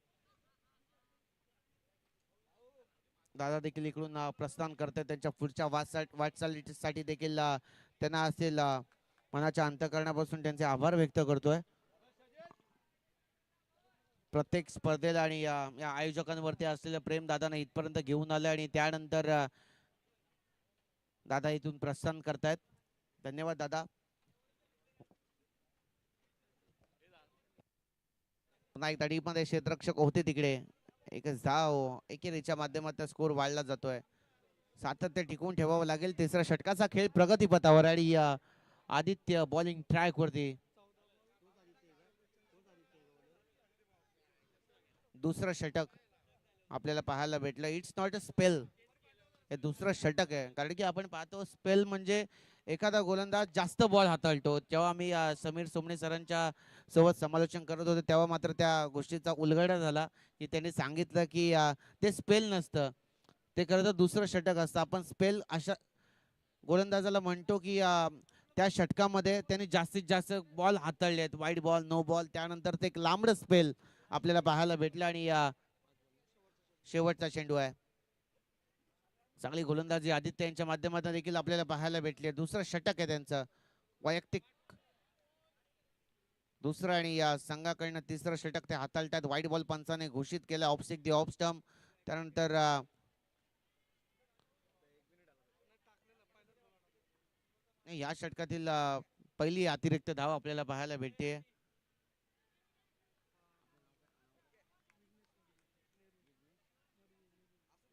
दादा देखील इकडून प्रस्थान करतात. त्यांच्या पुढच्या वाटचालीसाठी देखील त्यांना असेल मनाच्या अंतःकरणापासून त्यांचे आभार व्यक्त करतोय. प्रत्येक स्पर्धेला आणि या आयोजकांवरती असलेलं प्रेम दादांना इथपर्यंत घेऊन आलं. आणि त्यानंतर दादा इथून प्रस्थान करतायत. धन्यवाद दादा. पुन्हा एकदा मध्ये क्षेत्ररक्षक होते तिकडे. एकच धाव एकेरीच्या माध्यमातून स्कोर वाढला जातोय. सातत्य टिकवून ठेवावं लागेल. तिसऱ्या षटकाचा खेळ प्रगतीपथावर. आणि आदित्य बॉलिंग ट्रॅक वरती. दुसरं षटक आपल्याला पाहायला भेटलं. इट्स नॉट अ स्पेल, हे दुसरं षटक आहे. कारण की आपण पाहतो स्पेल म्हणजे एखादा गोलंदाज जास्त बॉल हाताळतो. जेव्हा आम्ही समीर सोमणे सरांच्या सोबत समालोचन करत होतो तेव्हा मात्र त्या गोष्टीचा उलगडा झाला की त्यांनी सांगितलं की ते स्पेल नसतं, ते खरं तर दुसरं षटक असतं. आपण स्पेल अशा गोलंदाजाला म्हणतो की त्या षटकामध्ये त्यांनी जास्तीत जास्त बॉल हाताळलेत, वाईड बॉल, नो बॉल. त्यानंतर ते एक लांबड स्पेल आपल्याला पाहायला भेटलं. आणि शेवटचा चेंडू आहे. चांगली गोलंदाजी आदित्य यांच्या माध्यमातून देखील आपल्याला पाहायला भेटली. दुसरं षटक आहे त्यांचं वैयक्तिक. दुसरं आणि या संघाकडनं तिसरं षटक ते हाताळतात. वाईट बॉल पंचाने घोषित केलं. ऑफसिक दी ऑफ स्टंप. त्यानंतर या षटकातील पहिली अतिरिक्त धाव आपल्याला पाहायला भेटते.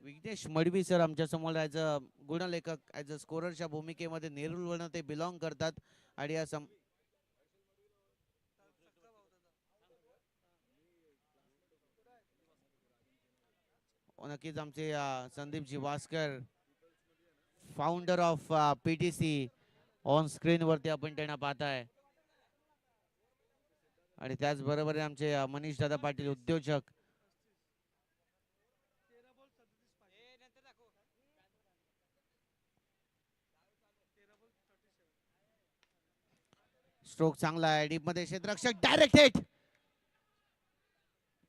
विघ्नेश मडवी सर आमच्या समोर ऍज अ गुणलेखक, ऍज अ स्कोररच्या भूमिकेमध्ये नेरुल ते बिलॉंग करतात. आणि या नक्कीच आमचे संदीपजी Waskar, founder of PTC, on screen वरती आपण त्यांना पाहताय. आणि त्याचबरोबर आमचे मनीष दादा पाटील उद्योजक. स्ट्रोक चांगला आहे, डीप मध्ये क्षेत्ररक्षक डायरेक्ट हिट.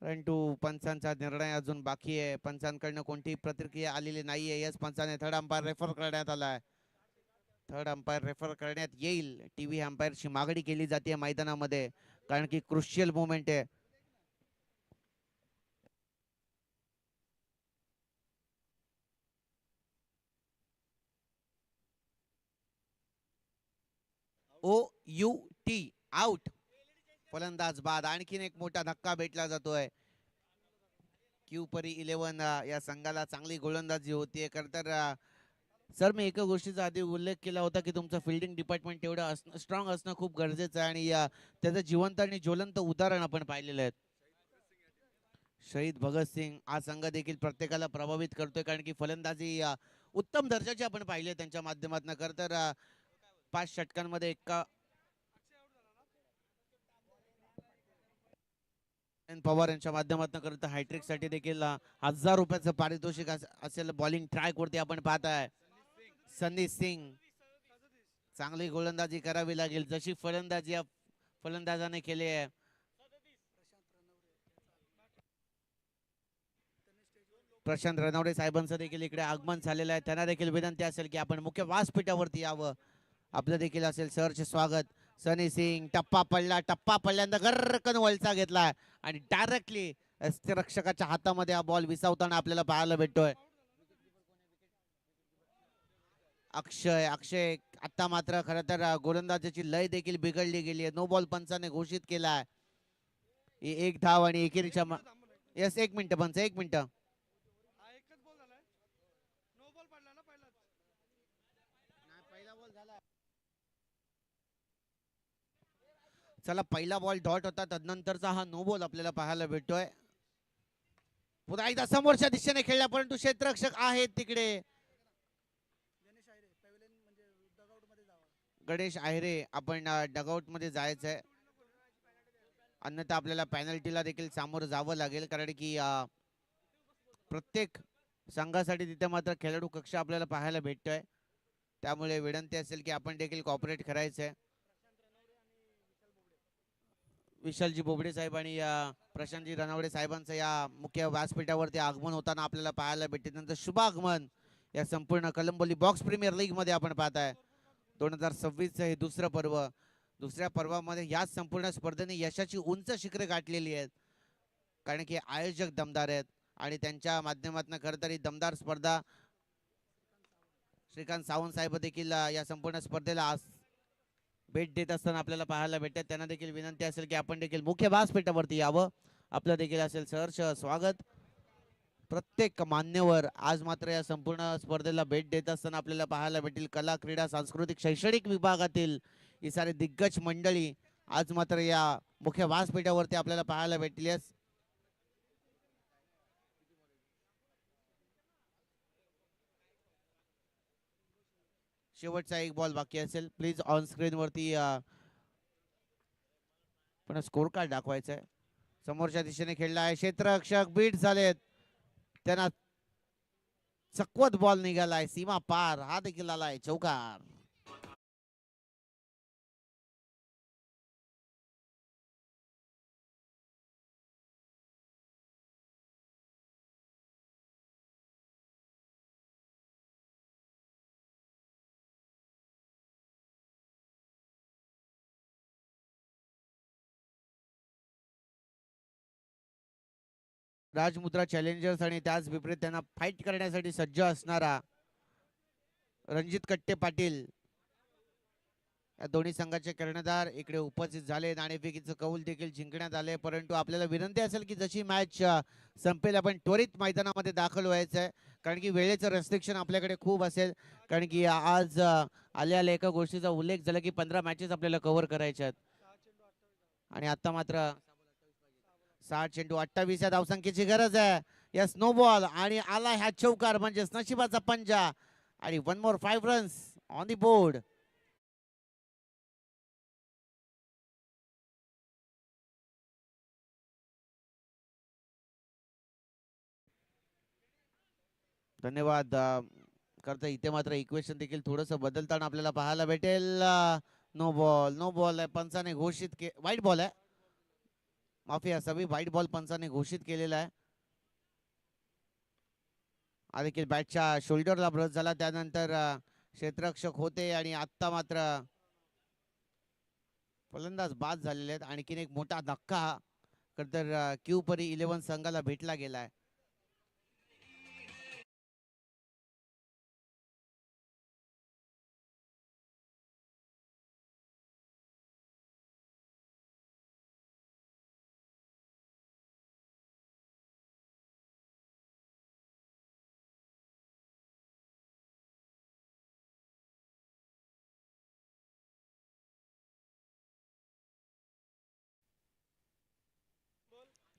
परंतु पंचांचा निर्णय अजून बाकी आहे. पंचांकडनं कोणतीही प्रतिक्रिया आलेली नाहीये. Yes, Panchane third umpire refer करण्यात आलाय. थर्ड अंपायर रेफर करण्यात येईल. टीव्ही अंपायरची मागणी केली जाते मैदानामध्ये, कारण की क्रुशियल मोमेंट आहे. OUT out. फलंदाज बाद. आणखीन एक मोठा धक्का भेटला जातोय. क्यू परी 11 या संघाला चांगली गोलंदाजी होतीये. खर तर सर, मी एका गोष्टीचा आधी उल्लेख केला होता की तुमचं फिल्डिंग डिपार्टमेंट तेवढं स्ट्रॉंग असणं खूप गरजेचं आहे. आणि त्याचं जिवंत आणि ज्वलंत उदाहरण आपण पाहिलेलं आहे. शहीद भगतसिंग हा संघ देखील प्रत्येकाला प्रभावित करतोय, कारण की फलंदाजी उत्तम दर्जाची आपण पाहिले त्यांच्या माध्यमातून. खर तर 5 षटकांमध्ये पवार यांच्या माध्यमातून करत हॅट्रिक साठी देखील 1000 रुपयाचं पारितोषिक असेल. बॉलिंग ट्रॅक वरती आपण पाहताय संदीप सिंग. चांगली गोलंदाजी करावी लागेल, जशी फलंदाजी या फलंदाजाने केली आहे. प्रशांत रनवडे साहेबांचं देखील इकडे आगमन झालेलं आहे. त्यांना देखील विनंती असेल की आपण मुख्य व्यासपीठावरती यावं. आपलं देखील असेल सहर्ष स्वागत. सनी सिंग, टप्पा पडला. टप्पा पडल्यानंतर गर्रकन वळचा घेतला आणि डायरेक्टली रक्षकाच्या हातामध्ये हा बॉल विसावताना आपल्याला पाहायला भेटतोय. अक्षय आता मात्र खर तर गोलंदाजीची लय देखील बिघडली गेली आहे. नो बॉल पंचाने घोषित केला आहे. एक धाव आणि एकेरीच्या यस, 1 मिनिट पंच, 1 मिनिट. चला, पहिला बॉल डॉट होता, तदनंतरचा हा नो बॉल आपल्याला पाहायला भेटतोय. पुन्हा एकदा समोरच्या दिशेने खेळला, परंतु क्षेत्ररक्षक आहेत तिकडे. गणेश आहेरे, आपण डगआउट मध्ये जायचंय, अन्यथा आपल्याला पॅनल्टीला देखील सामोरं जावं लागेल. कारण की प्रत्येक संघासाठी तिथे मात्र खेळाडू कक्ष आपल्याला पाहायला भेटतोय. त्यामुळे विनंती असेल की आपण देखील कॉपरेट करायचंय. विशालजी बोबडे साहेब आणि प्रशांतजी रनवडे साहेबांचं या मुख्य व्यासपीठावरती आगमन होताना आपल्याला पाहायला भेटते. नंतर शुभागमन या संपूर्ण कलंबोली बॉक्स प्रीमियर लीग मध्ये आपण पाहताय. 2026 हे दुसरं पर्व. दुसऱ्या पर्वामध्ये याच संपूर्ण स्पर्धेने यशाची उंच शिखरे गाठलेली आहेत, कारण की आयोजक दमदार आहेत आणि त्यांच्या माध्यमातून खरं तरी दमदार स्पर्धा. श्रीकांत सावंत साहेब देखील या संपूर्ण स्पर्धेला भेट देत असताना आपल्याला पाहायला भेटतात. त्यांना देखील विनंती असेल की आपण देखील मुख्य व्यासपीठावरती यावं. आपलं देखील असेल सहर्ष स्वागत. प्रत्येक मान्यवर आज मात्र या संपूर्ण स्पर्धेला भेट देत असताना आपल्याला पाहायला भेटेल. कला, क्रीडा, सांस्कृतिक, शैक्षणिक विभागातील ही सारे दिग्गज मंडळी आज मात्र या मुख्य व्यासपीठावरती आपल्याला पाहायला भेटली. शेवटचा एक बॉल बाकी असेल. प्लीज ऑन स्क्रीन वरती पण स्कोर कार्ड दाखवायचा आहे. समोरच्या दिशेने खेळला आहे, क्षेत्ररक्षक बीट झालेत. त्यांना चकवत बॉल निघालाय, सीमा पार. हा देखील आलाय चौकार. राजमुद्रा चॅलेंजर्स आणि त्याच विपरीत त्यांना फाईट करण्यासाठी सज्ज असणारा रणजित कट्टे पाटील या दोन्ही संघाचे कर्णधार इकडे उपस्थित झाले. नाणेफेकीचं कौल देखील जिंकण्यात आले, परंतु आपल्याला विनंती असेल की जशी मॅच संपेल आपण त्वरित मैदानामध्ये दाखल व्हायचं आहे, कारण की वेळेचं रेस्ट्रिक्शन आपल्याकडे खूप असेल. कारण की आज आल्या एका गोष्टीचा उल्लेख झाला की 15 मॅचेस आपल्याला कव्हर करायच्या आहेत आणि आता मात्र 60 चेंडू 28 या धावसंख्येची गरज आहे. यस नो बॉल आणि आला ह्या चौकार म्हणजेच नशिबाचा पंजा आणि 1 मोर 5 रन्स ऑन दी बोर्ड. धन्यवाद. करता इथे मात्र इक्वेशन देखील थोडस बदलताना आपल्याला पाहायला भेटेल. नो बॉल नो बॉल आहे पंचाने घोषित के वाईट बॉल आहे माफी असावी वाईट बॉल पंचाने घोषित केलेला आहे. हा देखील बॅटच्या शोल्डरला ब्रश झाला त्यानंतर क्षेत्ररक्षक होते आणि आत्ता मात्र फलंदाज बाद झालेले आहेत. आणखीन एक मोठा धक्का तर क्यू परी 11 संघाला भेटला गेलाय.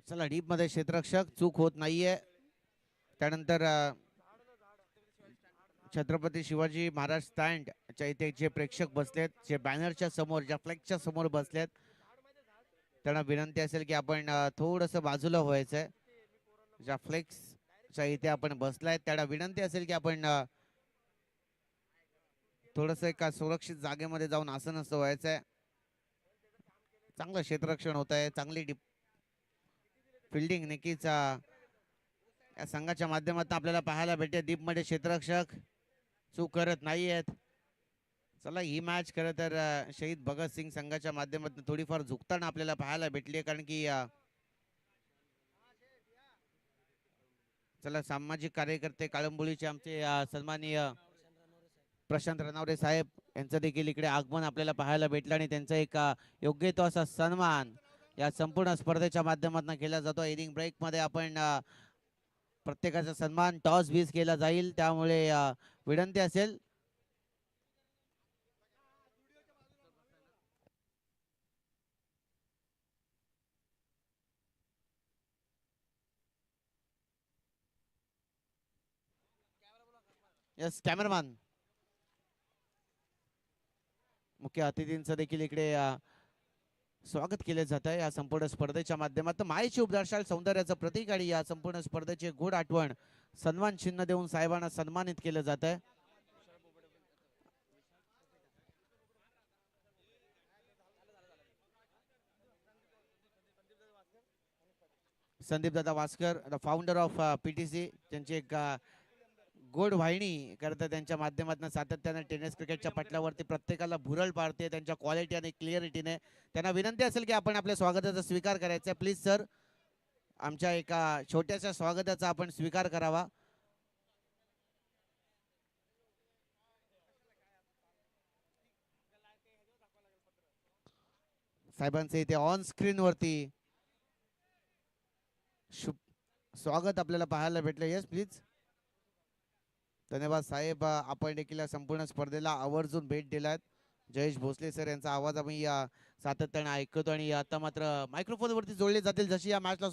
चला डीप मध्ये क्षेत्ररक्षक चूक होत नाहीये. त्यानंतर छत्रपती शिवाजी महाराज स्टँड च्या इथे जे प्रेक्षक बसलेत जे बॅनरच्या समोर ज्या फ्लॅगच्या समोर बसलेत त्यांना विनंती असेल की आपण थोडस बाजूला व्हायचंय. ज्या फ्लेक्स च्या इथे आपण बसलाय त्यांना विनंती असेल की आपण थोडस एका सुरक्षित जागेमध्ये जाऊन आसन असं व्हायचंय. चांगलं क्षेत्ररक्षण होत आहे चांगली फिल्डिंग नक्कीच या संघाच्या माध्यमातून आपल्याला पाहायला भेटते. डीप मध्ये क्षेत्ररक्षक चूक करत नाहीयेत. चला ही मॅच खरं तर शहीद भगतसिंग संघाच्या माध्यमातून थोडीफार झुकताना आपल्याला पाहायला भेटली कारण की चला सामाजिक कार्यकर्ते काळंबोळीचे आमचे सन्माननीय प्रशांत रनवरे साहेब यांचं देखील इकडे आगमन आपल्याला पाहायला भेटलं आणि त्यांचा एक योग्य तो असा सन्मान या संपूर्ण स्पर्धेच्या माध्यमातून केला जातो. इनिंग ब्रेक मध्ये आपण प्रत्येकाचा सन्मान टॉस बीस केला जाईल त्यामुळे विनंती असेल यस कॅमेरामॅन मुख्य अतिथींचं देखील इकडे स्वागत केले जात आहे या संपूर्ण स्पर्धेच्या माध्यमातून. मायेची उपदर्शाल सौंदर्याचं प्रतीक आणि या संपूर्ण स्पर्धेची गोड आठवण सन्मान चिन्ह देऊन साहेबांना सन्मानित केलं जात आहे. संदीप दादा Waskar the founder of PTC त्यांची एक गोड वाहिनी करता त्यांच्या माध्यमातून सातत्याने टेनिस क्रिकेटच्या पटलावरती प्रत्येकाला भुरळ पाडते त्यांच्या क्वालिटी आणि क्लिअरिटीने. त्यांना विनंती असेल की आपण आपल्या स्वागताचा स्वीकार करायचा प्लीज सर. आमच्या एका छोट्याशा स्वागताचा आपण स्वीकार करावा. साहेबांचे इथे ऑन स्क्रीन वरती स्वागत आपल्याला पाहायला भेटलं. Yes please. धन्यवाद साहेब आपण देखील या संपूर्ण स्पर्धेला आवर्जून भेट दिलात. जयेश भोसले सर यांचा आवाज आम्ही सातत्याने ऐकतो आणि आता मात्र मायक्रोफोन वरती जोडले जातील जशी या मॅचला